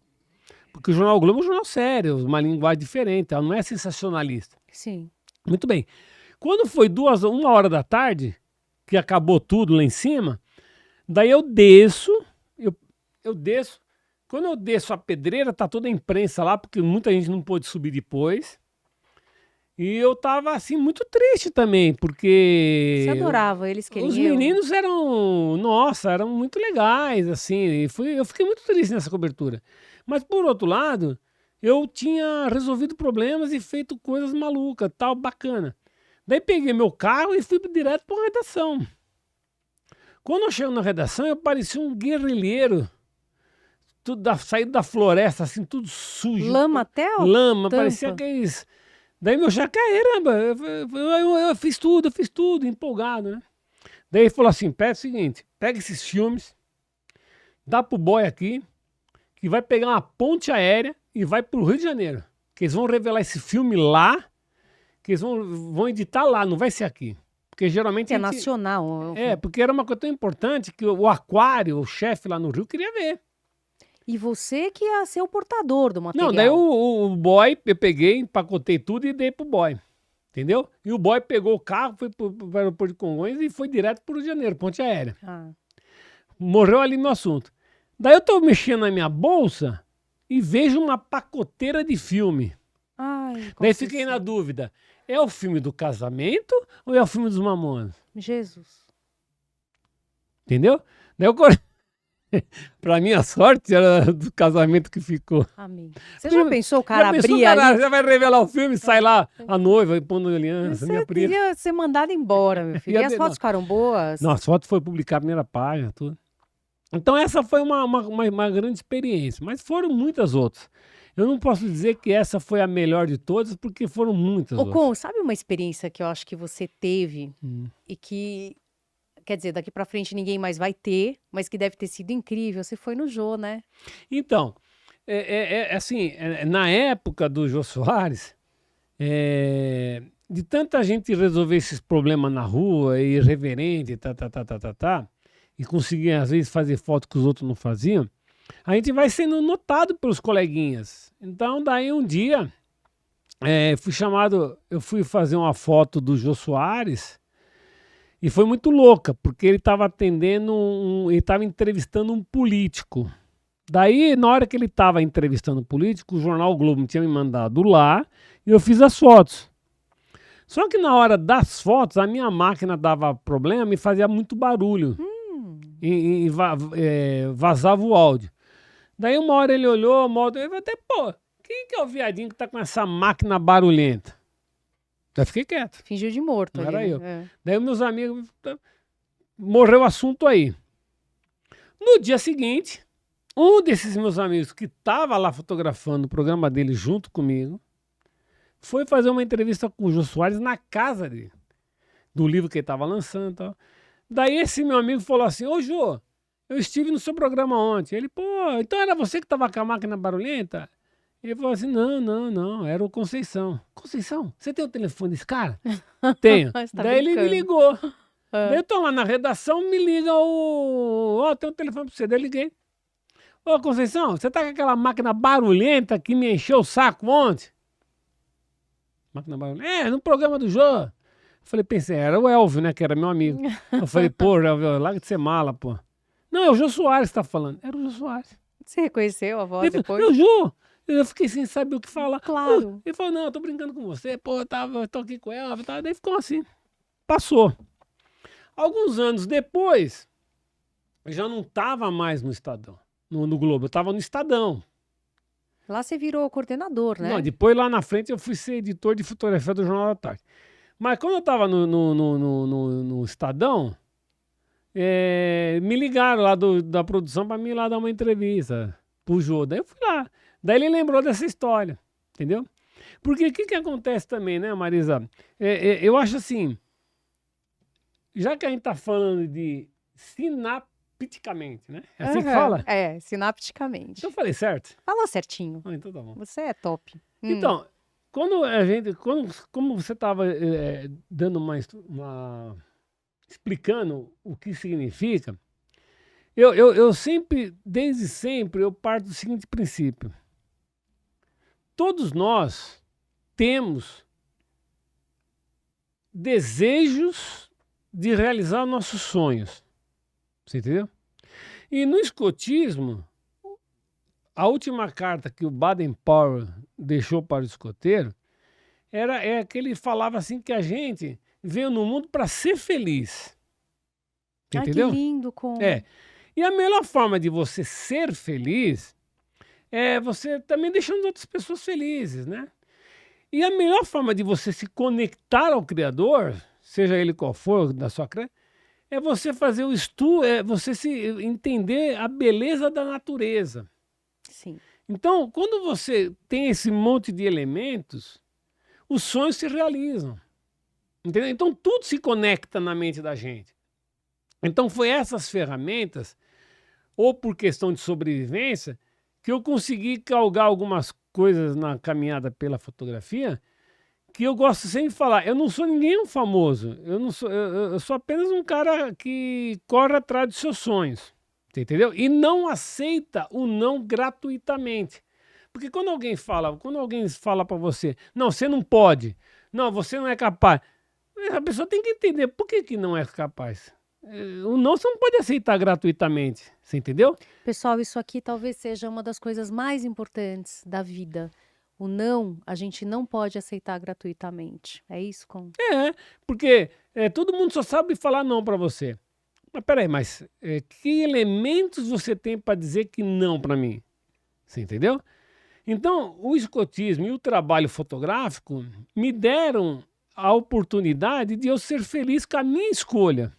Porque o Jornal Globo é um jornal sério, uma linguagem diferente, ela não é sensacionalista. Sim. Muito bem. Quando foi 1 hora da tarde, que acabou tudo lá em cima, daí eu desço, eu desço. Quando eu desço a pedreira, tá toda a imprensa lá, porque muita gente não pôde subir depois. E eu tava, assim, muito triste também, porque... Você adorava, eles queriam. Os meninos eram, nossa, eram muito legais, assim, eu fiquei muito triste nessa cobertura. Mas, por outro lado, eu tinha resolvido problemas e feito coisas malucas, tal, bacana. Daí peguei meu carro e fui direto para a redação. Quando eu chego na redação, eu parecia um guerrilheiro, saído da floresta, assim, tudo sujo. Lama até a Lama, tampa. parecia aqueles... Daí meu chefe, caramba, eu fiz tudo, empolgado, né? Daí ele falou assim, pega o seguinte, pega esses filmes, dá pro boy aqui, que vai pegar uma ponte aérea e vai pro Rio de Janeiro. Que eles vão revelar esse filme lá, que eles vão editar lá, não vai ser aqui. Porque geralmente É nacional. porque era uma coisa tão importante que o Aquário, o chefe lá no Rio, queria ver. E você que ia ser o portador do material. Não, daí o boy, eu peguei, empacotei tudo e dei pro boy. Entendeu? E o boy pegou o carro, foi pro aeroporto de Congonhas e foi direto pro Rio de Janeiro, ponte aérea. Morreu ali no assunto. Daí eu tô mexendo na minha bolsa e vejo uma pacoteira de filme. Ai, Daí fiquei na dúvida, é o filme do casamento ou é o filme dos Mamonas? Jesus. Entendeu? Daí eu pra minha sorte, era do casamento que ficou. Amém. Você já pensou o cara Já pensou, abrir cara, ali? você vai revelar o filme, sai lá a noiva pondo aliança, minha Você prima. ia ser mandado embora, meu filho. E as fotos ficaram boas? Não, as fotos foi publicar a primeira página, tudo. Então essa foi uma grande experiência, mas foram muitas outras. Eu não posso dizer que essa foi a melhor de todas, porque foram muitas Ô, outras. Con, sabe uma experiência que eu acho que você teve e que, quer dizer, daqui pra frente ninguém mais vai ter, mas que deve ter sido incrível? Você foi no Jô, né? Então, assim, na época do Jô Soares, de tanta gente resolver esses problemas na rua, irreverente, e conseguir, às vezes, fazer foto que os outros não faziam, a gente vai sendo notado pelos coleguinhas. Então, daí um dia, eu fui fazer uma foto do Jô Soares e foi muito louca, porque ele estava ele estava entrevistando um político. Daí, na hora que ele estava entrevistando o político, o jornal O Globo tinha me mandado lá e eu fiz as fotos. Só que na hora das fotos, a minha máquina dava problema e fazia muito barulho. E vazava o áudio. Daí uma hora ele olhou, ele falou até, pô, quem que é o viadinho que tá com essa máquina barulhenta? Daí fiquei quieto. Fingiu de morto. Não ali, era né? eu. Daí meus amigos, morreu o assunto aí. No dia seguinte, um desses meus amigos que estava lá fotografando o programa dele junto comigo, foi fazer uma entrevista com o Jô Soares na casa dele, do livro que ele estava lançando e tal. Daí esse meu amigo falou assim, ô Jô, eu estive no seu programa ontem. Ele, pô, então era você que estava com a máquina barulhenta? Ele falou assim, não, era o Conceição. Conceição, você tem o telefone desse cara? Tenho. Você tá Daí ele me brincando. ligou. Daí eu tô lá na redação, me liga tem um telefone pra você. Daí eu liguei. Ô Conceição, você tá com aquela máquina barulhenta que me encheu o saco ontem? Máquina barulhenta? No programa do Jô. Eu falei, pensei, era o Elvio, né, que era meu amigo. Eu falei, pô, Elvio, larga de ser mala, pô. Não, é o Jô Soares que tá falando. Era o Jô Soares. Você reconheceu a voz Ele depois? falou, Jô. Eu fiquei sem saber o que falar. Claro. Ele falou, não, eu tô brincando com você, pô, eu tô aqui com o Elvio, tá? Daí ficou assim. Passou. Alguns anos depois, eu já não tava mais no Estadão, no Globo, eu tava no Estadão. Lá você virou coordenador, né? Não, depois lá na frente eu fui ser editor de fotografia do Jornal da Tarde. Mas quando eu tava no Estadão, me ligaram lá da produção para mim ir lá dar uma entrevista pro Jô. Daí eu fui lá. Daí ele lembrou dessa história, entendeu? Porque o que acontece também, né, Marisa? Eu acho assim, já que a gente tá falando de sinapticamente, né? É assim que fala? É, sinapticamente. Eu falei certo? Falou certinho. Então tá bom. Você é top. Então, como você estava dando explicando o que significa, eu sempre, desde sempre, eu parto do seguinte princípio. Todos nós temos desejos de realizar nossos sonhos. Você entendeu? E no escotismo, a última carta que o Baden-Powell deixou para o escoteiro é que ele falava assim que a gente veio no mundo para ser feliz. Ai, Entendeu? que lindo, Com. E a melhor forma de você ser feliz você também deixando outras pessoas felizes, né? E a melhor forma de você se conectar ao Criador, seja ele qual for da sua crença, é você fazer o estudo, é você se entender a beleza da natureza. Sim. Então, quando você tem esse monte de elementos, os sonhos se realizam. Entendeu? Então, tudo se conecta na mente da gente. Então, foi essas ferramentas, ou por questão de sobrevivência, que eu consegui galgar algumas coisas na caminhada pela fotografia, que eu gosto sempre de falar, eu não sou ninguém famoso, eu sou apenas um cara que corre atrás dos seus sonhos, você entendeu? E não aceita o não gratuitamente. Porque quando alguém fala para você, não, você não pode, não, você não é capaz, a pessoa tem que entender por que não é capaz. O não você não pode aceitar gratuitamente, você entendeu? Pessoal, isso aqui talvez seja uma das coisas mais importantes da vida. O não, a gente não pode aceitar gratuitamente. É isso, Com? Porque todo mundo só sabe falar não para você. Mas peraí, que elementos você tem para dizer que não para mim? Você entendeu? Então, o escotismo e o trabalho fotográfico me deram a oportunidade de eu ser feliz com a minha escolha.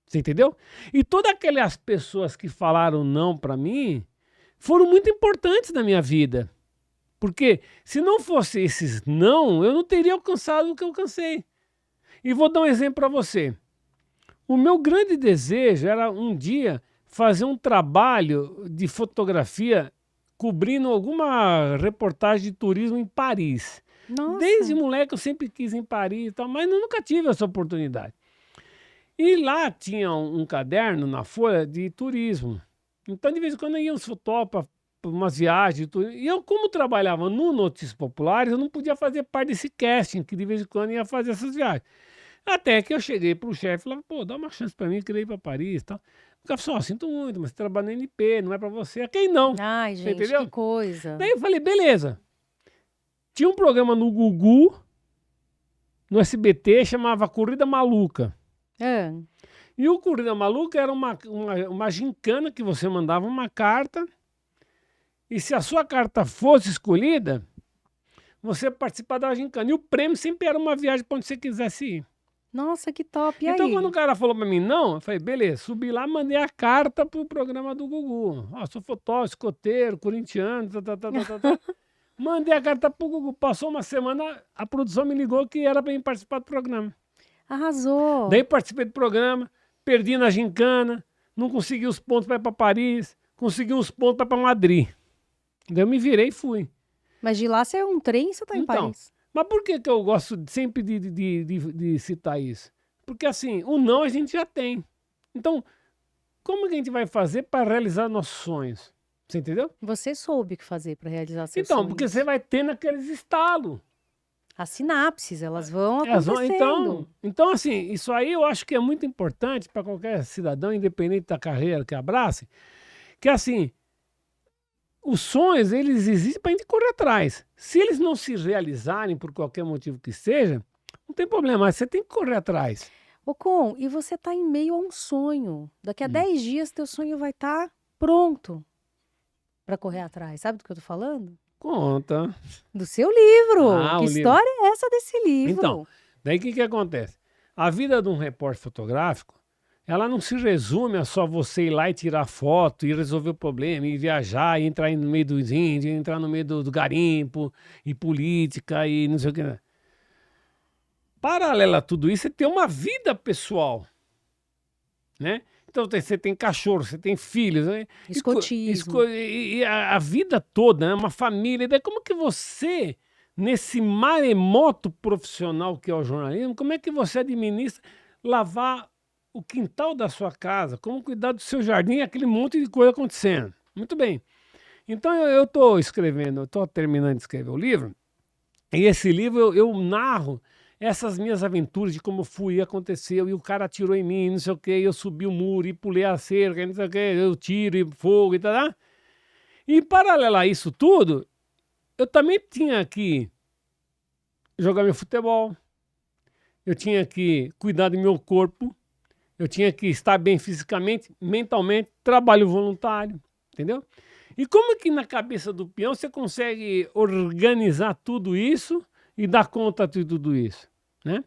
Você entendeu? E todas aquelas pessoas que falaram não para mim foram muito importantes na minha vida. Porque se não fosse esses não, eu não teria alcançado o que eu alcancei. E vou dar um exemplo para você. O meu grande desejo era um dia fazer um trabalho de fotografia cobrindo alguma reportagem de turismo em Paris. Desde Nossa, moleque eu sempre quis ir em Paris e tal, mas eu nunca tive essa oportunidade. E lá tinha um caderno na Folha de turismo. Então, de vez em quando, iam uns fotógrafos para umas viagens de turismo. E eu, como trabalhava no Notícias Populares, eu não podia fazer parte desse casting, que de vez em quando ia fazer essas viagens. Até que eu cheguei pro chefe e falei, pô, dá uma chance para mim, eu queria ir para Paris e tal. O cara falou, sinto muito, mas você trabalha na NP, não é para você. Quem não? ai, Você gente, que entendeu? coisa. Daí eu falei, beleza. Tinha um programa no Gugu, no SBT, chamava Corrida Maluca. Ah, E o Corrida Maluca era uma gincana que você mandava uma carta e se a sua carta fosse escolhida, você participava da gincana. E o prêmio sempre era uma viagem para onde você quisesse ir. nossa, que top. E Então, quando o aí? cara falou para mim não, eu falei, beleza, subi lá, mandei a carta pro programa do Gugu. Ó, sou fotógrafo, escoteiro, corintiano, tá. Mandei a carta pro Gugu. Passou uma semana, a produção me ligou que era para mim participar do programa. Arrasou. Daí participei do programa, perdi na gincana, não consegui os pontos para ir para Paris, consegui uns pontos para ir para Madrid. Daí eu me virei e fui. Mas de lá você é um trem e você tá em Então, Paris. mas por que eu gosto sempre de citar isso? Porque assim, o não a gente já tem. Então, como que a gente vai fazer para realizar nossos sonhos? Você entendeu? Você soube o que fazer para realizar seus Então, porque você sonhos. vai ter naqueles estalos. As sinapses, elas vão Então, acontecendo. então, assim, isso aí eu acho que é muito importante para qualquer cidadão, independente da carreira que abrace, que assim, os sonhos, eles existem para a gente correr atrás. Se eles não se realizarem por qualquer motivo que seja, não tem problema, mas você tem que correr atrás. Ô, Com, e você tá em meio a um sonho. Daqui a Hum. 10 dias, teu sonho vai estar pronto para correr atrás. Sabe do que eu tô falando? Conta. Do seu livro. Ah, Que o livro. história é essa desse Então, livro? daí o que acontece? A vida de um repórter fotográfico, ela não se resume a só você ir lá e tirar foto e resolver o problema, e viajar, e entrar no meio dos índios, entrar no meio do garimpo, e política, e não sei o que. Paralela a tudo isso, você tem uma vida pessoal, né? Então você tem cachorro, você tem filhos, né? Escotismo. E a vida toda, né? Uma família. E daí como que você, nesse maremoto profissional que é o jornalismo, como é que você administra lavar o quintal da sua casa, como cuidar do seu jardim, aquele monte de coisa acontecendo? Muito bem. Então eu estou escrevendo, eu estou terminando de escrever o livro, e esse livro eu narro essas minhas aventuras de como fui, aconteceu, e o cara atirou em mim, não sei o que, eu subi o muro e pulei a cerca, não sei o que, eu tiro e fogo e tal. E em paralelo a isso tudo, eu também tinha que jogar meu futebol, eu tinha que cuidar do meu corpo, eu tinha que estar bem fisicamente, mentalmente, trabalho voluntário, entendeu? E como que na cabeça do peão você consegue organizar tudo isso e dar conta de tudo isso, né?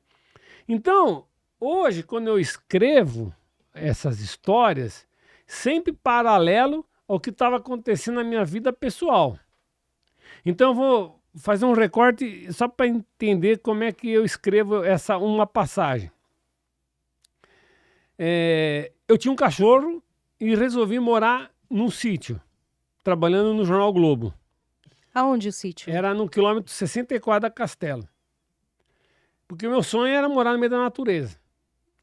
Então, hoje, quando eu escrevo essas histórias, sempre paralelo ao que estava acontecendo na minha vida pessoal. Então, eu vou fazer um recorte só para entender como é que eu escrevo uma passagem. Eu tinha um cachorro e resolvi morar num sítio, trabalhando no Jornal Globo. Aonde o sítio? Era no quilômetro 64 da Castelo. Porque o meu sonho era morar no meio da natureza.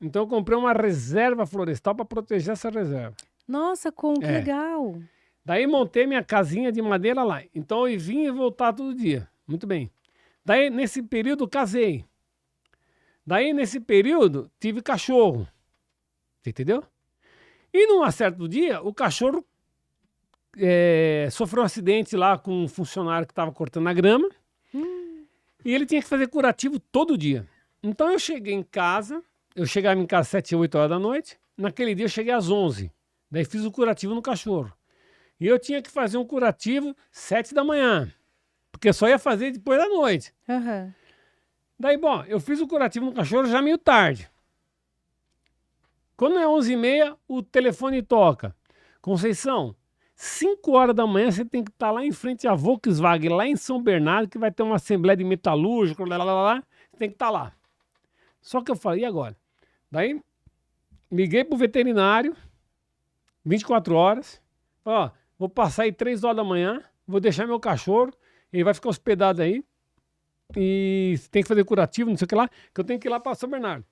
Então eu comprei uma reserva florestal para proteger essa reserva. Nossa, que legal. Daí montei minha casinha de madeira lá. Então eu vinha e voltava todo dia. Muito bem. Daí nesse período casei. Daí nesse período tive cachorro. Você entendeu? E num certo dia o cachorro sofreu um acidente lá com um funcionário que estava cortando a grama. E ele tinha que fazer curativo todo dia. Então eu cheguei em casa, eu chegava em casa às 7, 8 horas da noite. Naquele dia eu cheguei às 11. Daí fiz o curativo no cachorro. E eu tinha que fazer um curativo 7 da manhã. Porque eu só ia fazer depois da noite. Uhum. Daí, bom, eu fiz o curativo no cachorro já meio tarde. Quando é 11h30, o telefone toca. Conceição, 5 horas da manhã você tem que estar lá em frente à Volkswagen, lá em São Bernardo, que vai ter uma assembleia de metalúrgico, você tem que estar lá. Só que eu falei, e agora? Daí, liguei pro veterinário, 24 horas, ó, vou passar aí 3 horas da manhã, vou deixar meu cachorro, ele vai ficar hospedado aí, e tem que fazer curativo, não sei o que lá, que eu tenho que ir lá para São Bernardo.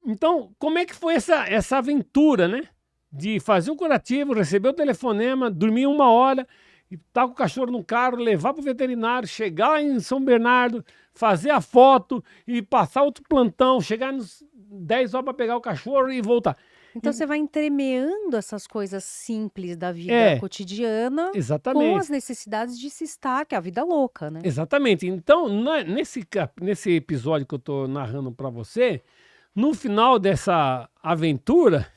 Então, como é que foi essa aventura, né? De fazer um curativo, receber o telefonema, dormir 1 hora, e estar com o cachorro no carro, levar para o veterinário, chegar lá em São Bernardo, fazer a foto e passar outro plantão, chegar nos 10 horas para pegar o cachorro e voltar. Então você vai entremeando essas coisas simples da vida cotidiana com Exatamente. as necessidades de se estar, que é a vida louca, né? Exatamente. Então, nesse episódio que eu estou narrando para você, no final dessa aventura,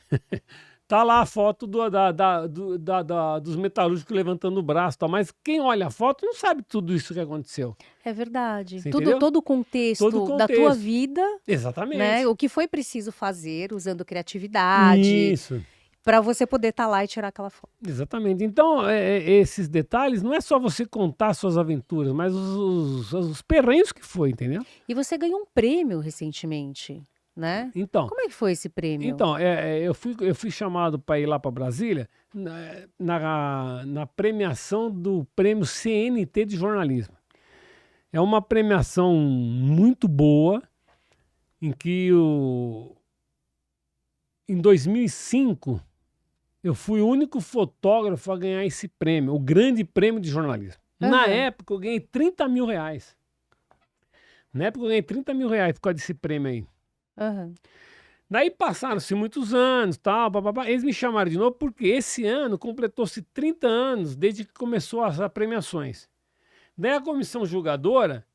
tá lá a foto dos metalúrgicos levantando o braço, tá? Mas quem olha a foto não sabe tudo isso que aconteceu. É verdade. Você entendeu? Todo o contexto Todo o da tua contexto. vida, Exatamente. né? O que foi preciso fazer, usando criatividade, Isso. para você poder estar lá e tirar aquela foto. Exatamente. Então, esses detalhes não é só você contar suas aventuras, mas os perrengues que foi, entendeu? E você ganhou um prêmio recentemente, né? Então, Como é que foi esse prêmio? Então, eu fui chamado para ir lá para Brasília na premiação do prêmio CNT de jornalismo. É uma premiação muito boa, em que em 2005 eu fui o único fotógrafo a ganhar esse prêmio, o grande prêmio de jornalismo. Na época eu ganhei 30 mil reais. Na época eu ganhei 30 mil reais por causa desse prêmio aí. Aham. Daí passaram-se muitos anos, tal, papapá. Eles me chamaram de novo porque esse ano completou-se 30 anos desde que começou as premiações. Daí a comissão julgadora,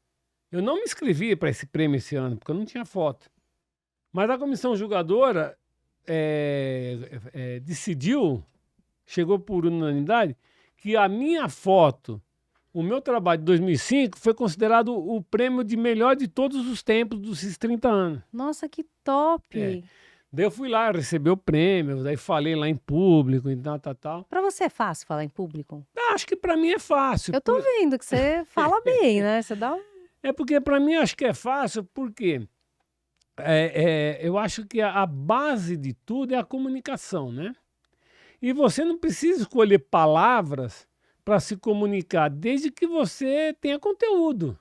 eu não me inscrevi para esse prêmio esse ano, porque eu não tinha foto. Mas a comissão julgadora decidiu, chegou por unanimidade, que a minha foto, o meu trabalho de 2005, foi considerado o prêmio de melhor de todos os tempos desses 30 anos. Nossa, que top! Daí eu fui lá receber o prêmio, daí falei lá em público e tal. Pra você é fácil falar em público? Acho que para mim é fácil. Eu tô vendo que você fala bem, né? Você dá É porque para mim acho que é fácil, porque eu acho que a base de tudo é a comunicação, né? E você não precisa escolher palavras para se comunicar, desde que você tenha conteúdo.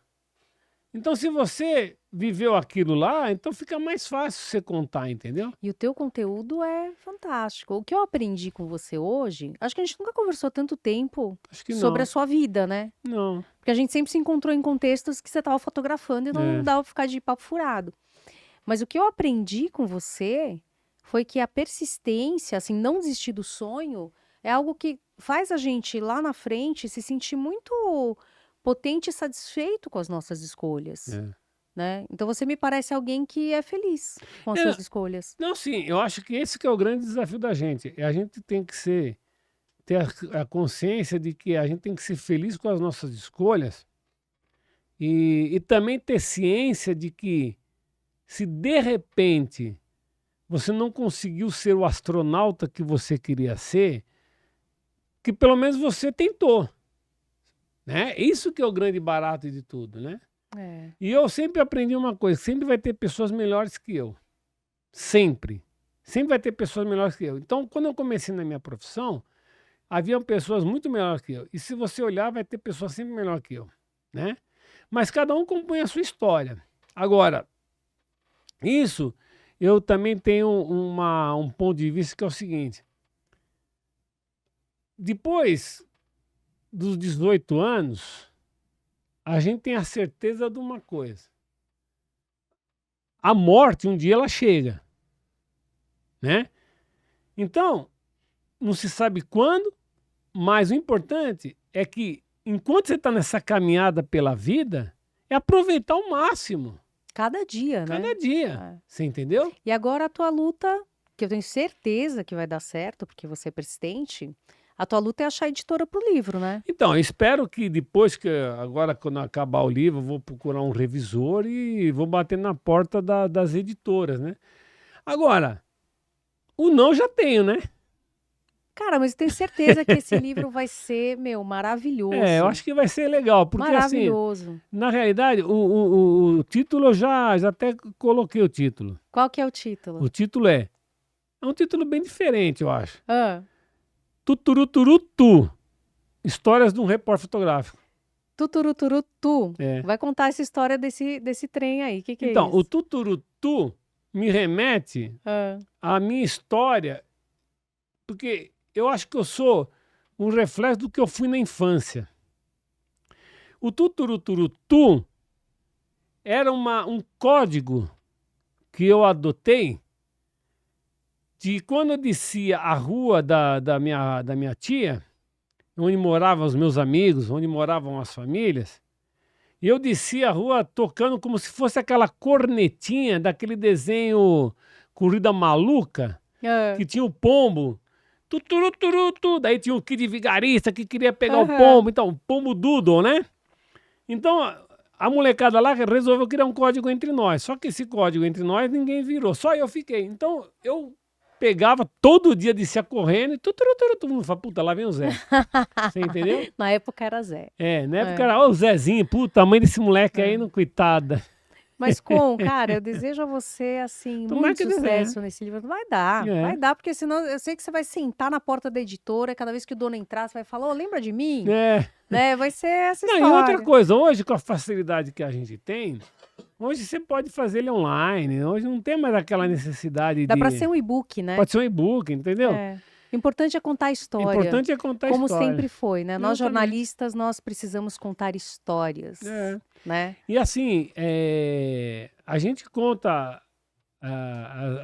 Então, se você viveu aquilo lá, então fica mais fácil você contar, entendeu? E o teu conteúdo é fantástico. O que eu aprendi com você hoje, acho que a gente nunca conversou tanto tempo Acho que sobre não. a sua vida, né? Não. Porque a gente sempre se encontrou em contextos que você estava fotografando e não dava pra ficar de papo furado. Mas o que eu aprendi com você foi que a persistência, assim, não desistir do sonho, é algo que faz a gente lá na frente se sentir muito potente e satisfeito com as nossas escolhas, né? Então você me parece alguém que é feliz com as suas escolhas. Não, sim, eu acho que esse que é o grande desafio da gente. A gente tem que ser ter a consciência de que a gente tem que ser feliz com as nossas escolhas e também ter ciência de que se de repente você não conseguiu ser o astronauta que você queria ser, que pelo menos você tentou, né? Isso que é o grande barato de tudo, né? É. E eu sempre aprendi uma coisa, sempre vai ter pessoas melhores que eu. Sempre. Sempre vai ter pessoas melhores que eu. Então, quando eu comecei na minha profissão, haviam pessoas muito melhores que eu. E se você olhar, vai ter pessoas sempre melhores que eu, né? Mas cada um compõe a sua história. Agora, isso eu também tenho um ponto de vista que é o seguinte. Depois dos 18 anos, a gente tem a certeza de uma coisa. A morte, um dia ela chega, né? Então, não se sabe quando, mas o importante é que, enquanto você está nessa caminhada pela vida, é aproveitar ao máximo, Cada dia, né? cada dia. É. Você entendeu? E agora a tua luta, que eu tenho certeza que vai dar certo, porque você é persistente, a tua luta é achar editora pro livro, né? Então, eu espero que depois que, agora quando acabar o livro, eu vou procurar um revisor e vou bater na porta das editoras, né? Agora, o não já tenho, né? Cara, mas eu tenho certeza que esse livro vai ser, meu, maravilhoso. É, eu acho que vai ser legal, porque assim, Maravilhoso. na realidade, o título eu já até coloquei o título. Qual que é o título? O título é um título bem diferente, eu acho. Ah, Tuturuturutu, Histórias de um Repórter Fotográfico. Tuturuturutu. É. Vai contar essa história desse trem aí. O que é Então, o isso? tuturutu me remete Ah, à minha história, porque eu acho que eu sou um reflexo do que eu fui na infância. O tuturuturutu era um código que eu adotei de quando eu descia a rua da minha tia, onde moravam os meus amigos, onde moravam as famílias, e eu descia a rua tocando como se fosse aquela cornetinha daquele desenho Corrida Maluca, ah, que tinha o pombo, tuturuturutu, daí tinha o Kid Vigarista que queria pegar o aham. pombo, então, o pombo doodle, né? Então, a molecada lá resolveu criar um código entre nós, só que esse código entre nós ninguém virou, só eu fiquei. Então, eu pegava todo dia, descia correndo e todo mundo fala, puta, lá vem o Zé. Você entendeu? Na época era Zé. É, na época É. era, ó, o Zezinho, puta, a mãe desse moleque aí, É. não, coitada. Mas, cara, eu desejo a você, assim, Tomara muito que dê sucesso nesse livro. É. Vai dar, porque senão eu sei que você vai sentar na porta da editora, cada vez que o dono entrar, você vai falar, ô, lembra de mim? É. Né? Vai ser essa Não, e outra história. coisa, hoje com a facilidade que a gente tem, hoje você pode fazer ele online, hoje não tem mais aquela necessidade Dá de... pra ser um e-book, né? Pode ser um e-book, entendeu? É. O importante é contar a O história. importante é contar a Como história. sempre foi, né? Nós Exatamente. jornalistas, nós precisamos contar histórias, É. né? E assim, a gente conta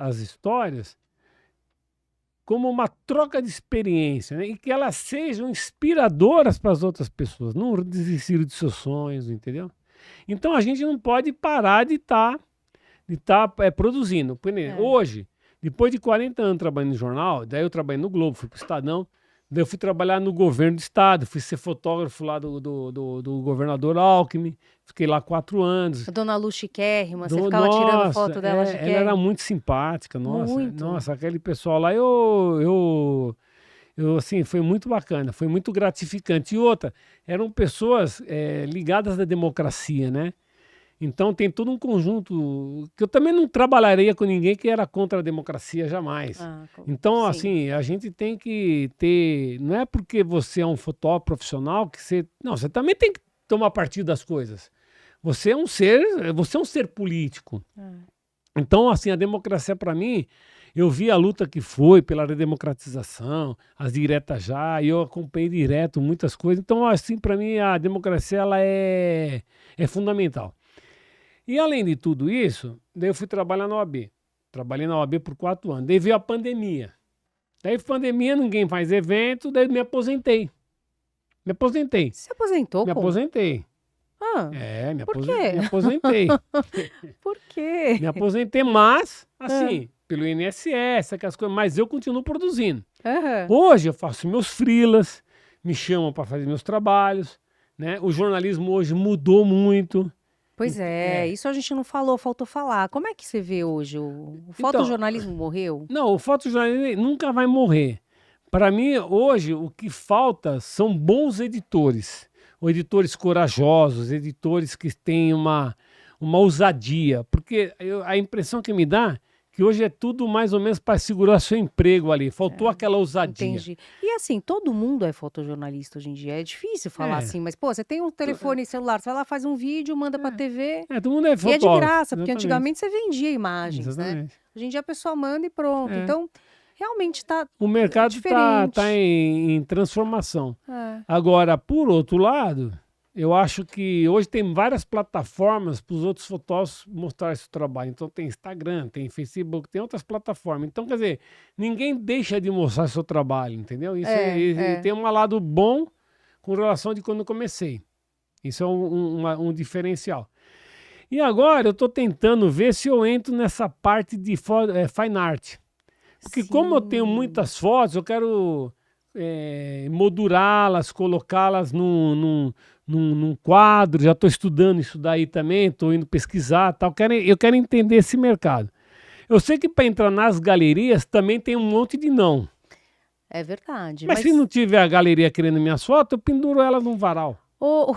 as histórias como uma troca de experiência, né? E que elas sejam inspiradoras para as outras pessoas, não desistir de seus sonhos, entendeu? Então a gente não pode parar de estar produzindo. Por exemplo, É. hoje, depois de 40 anos trabalhando no jornal, daí eu trabalhei no Globo, fui para o Estadão, daí eu fui trabalhar no governo do estado, fui ser fotógrafo lá do governador Alckmin, fiquei lá 4 anos. A dona Lu chiquérrima, você ficava tirando foto dela ela era chiquérrima. muito simpática, nossa, Muito. nossa, aquele pessoal lá, assim, foi muito bacana, foi muito gratificante. E outra, eram pessoas ligadas à democracia, né? Então tem todo um conjunto que eu também não trabalharia com ninguém que era contra a democracia jamais. Então, Sim. assim, a gente tem que ter. Não é porque você é um fotógrafo profissional que você. Não, você também tem que tomar partido das coisas. Você é um ser político. Então, assim, a democracia, para mim, eu vi a luta que foi pela redemocratização, as diretas já, e eu acompanhei direto muitas coisas. Então, assim, para mim, a democracia ela é fundamental. E além de tudo isso, daí eu fui trabalhar na OAB. Trabalhei na OAB por 4 anos. Daí veio a pandemia. Daí pandemia, ninguém faz evento, daí me aposentei. Me aposentei. Você se aposentou, Me pô? aposentei. Ah, Me por quê? aposentei. Por quê? Me aposentei, mas, assim, pelo INSS, aquelas coisas, mas eu continuo produzindo. Aham. Hoje eu faço meus freelas, me chamam para fazer meus trabalhos, né? O jornalismo hoje mudou muito. Pois é, É. isso a gente não falou, faltou falar. Como é que você vê hoje? O Então, fotojornalismo morreu? não, o fotojornalismo nunca vai morrer. Para mim, hoje, o que falta são bons editores, ou editores corajosos, editores que têm uma ousadia, porque a impressão que me dá é que hoje é tudo mais ou menos para segurar seu emprego ali, faltou aquela ousadia. Entendi. E assim, todo mundo é fotojornalista hoje em dia. É difícil falar É, assim, mas pô, você tem um telefone celular, você vai lá, faz um vídeo, manda pra TV. todo mundo é E é de fotógrafo. graça, porque Exatamente. antigamente você vendia imagens, né? Exatamente. Hoje em dia a pessoa manda e pronto. É. Então, realmente tá O mercado diferente. tá em transformação. É. Agora, por outro lado, eu acho que hoje tem várias plataformas para os outros fotógrafos mostrar esse trabalho. Então tem Instagram, tem Facebook, tem outras plataformas. Então, quer dizer, ninguém deixa de mostrar seu trabalho, entendeu? Isso É. tem um lado bom com relação de quando eu comecei. Isso é um diferencial. E agora eu estou tentando ver se eu entro nessa parte de fine art. Porque como eu tenho Sim. muitas fotos, eu quero moldurá-las, colocá-las num quadro. Já estou estudando isso daí também, estou indo pesquisar, tal. Eu quero entender esse mercado. Eu sei que para entrar nas galerias também tem um monte de não. É verdade. Mas se não tiver a galeria querendo minhas fotos, eu penduro elas num varal. Ô,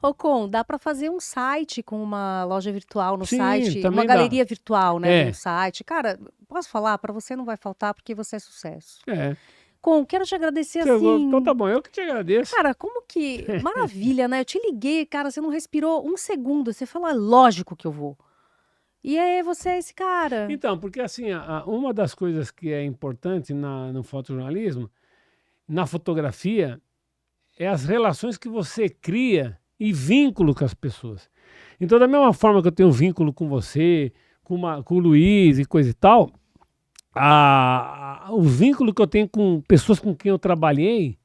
ô, Con, dá para fazer um site com uma loja virtual no Sim, site, também uma dá. galeria virtual, né, É. no site. Cara, posso falar? Para você não vai faltar porque você é sucesso. É. Con, quero te agradecer Então assim. tá bom, eu que te agradeço. Cara, como que. Maravilha, né? Eu te liguei, cara, você não respirou um segundo. Você falou, é lógico que eu vou. E aí, você é esse cara. Então, porque assim, uma das coisas que é importante no fotojornalismo, na fotografia, é as relações que você cria e vínculo com as pessoas. Então, da mesma forma que eu tenho vínculo com você, com o Luiz e coisa e tal, o vínculo que eu tenho com pessoas com quem eu trabalhei,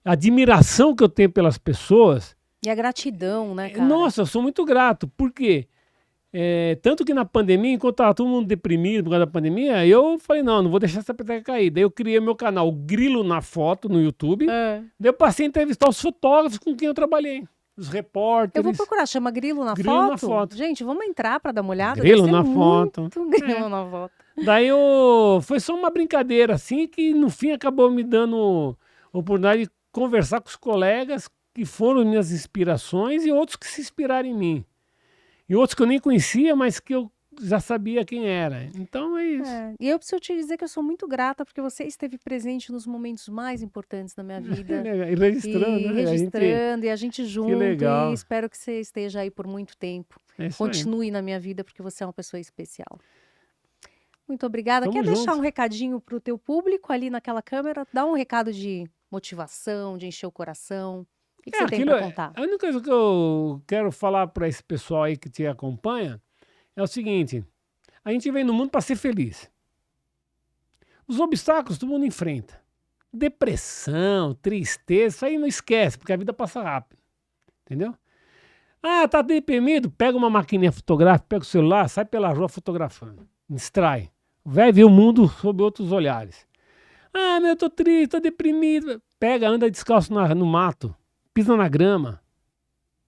a admiração que eu tenho pelas pessoas. E a gratidão, né, cara? Nossa, eu sou muito grato. Por quê? Tanto que na pandemia, enquanto estava todo mundo deprimido por causa da pandemia, eu falei, não vou deixar essa peteca cair. Daí eu criei meu canal Grilo na Foto no YouTube. É. Daí eu passei a entrevistar os fotógrafos com quem eu trabalhei. Os repórteres. Eu vou procurar, chama Grilo na Grilo Foto? na Foto. Gente, vamos entrar para dar uma olhada? Grilo Deve ser na Foto. muito Grilo na Foto. Daí foi só uma brincadeira assim que no fim acabou me dando a oportunidade de conversar com os colegas que foram minhas inspirações e outros que se inspiraram em mim. E outros que eu nem conhecia, mas que eu já sabia quem era. Então é isso. E eu preciso te dizer que eu sou muito grata porque você esteve presente nos momentos mais importantes da minha vida. E registrando, E né? registrando, e a gente junto. legal. E espero que você esteja aí por muito tempo. É isso aí. Continue na minha vida porque você é uma pessoa especial. Muito obrigada. Tamo Quer deixar junto. um recadinho para o teu público ali naquela câmera? Dá um recado de motivação, de encher o coração. O que você tem para contar? A única coisa que eu quero falar para esse pessoal aí que te acompanha é o seguinte: a gente vem no mundo para ser feliz. Os obstáculos todo mundo enfrenta. Depressão, tristeza, isso aí não esquece, porque a vida passa rápido. Entendeu? Ah, tá deprimido? Pega uma maquininha fotográfica, pega o celular, sai pela rua fotografando. Distrai. Vai ver o mundo sob outros olhares. Ah, meu, eu tô triste, tô deprimido. Pega, anda descalço no mato. Pisa na grama.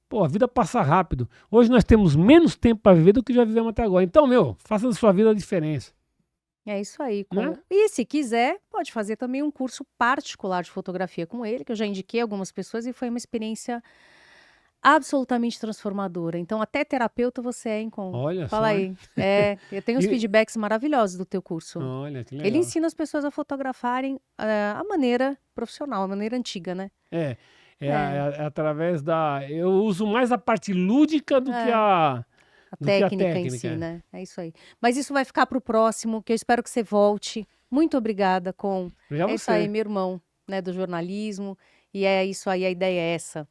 Pô, a vida passa rápido. Hoje nós temos menos tempo para viver do que já vivemos até agora. Então, faça da sua vida a diferença. É isso aí. Né? E se quiser, pode fazer também um curso particular de fotografia com ele, que eu já indiquei a algumas pessoas e foi uma experiência absolutamente transformadora. Então, até terapeuta você é, hein, Com? Olha Fala só, aí. Eu tenho uns E- feedbacks maravilhosos do teu curso. Olha, que legal. Ele ensina as pessoas a fotografarem a maneira profissional, a maneira antiga, né? É através da... Eu uso mais a parte lúdica do que A do que a técnica em si, técnica. né? É isso aí. Mas isso vai ficar para o próximo, que eu espero que você volte. Muito obrigada, Com. Já É isso aí, você. meu irmão, né, do jornalismo. E é isso aí, a ideia é essa.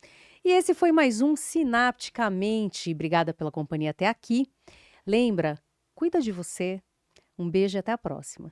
E esse foi mais um Sinapticamente. Obrigada pela companhia até aqui. Lembra, cuida de você. Um beijo e até a próxima.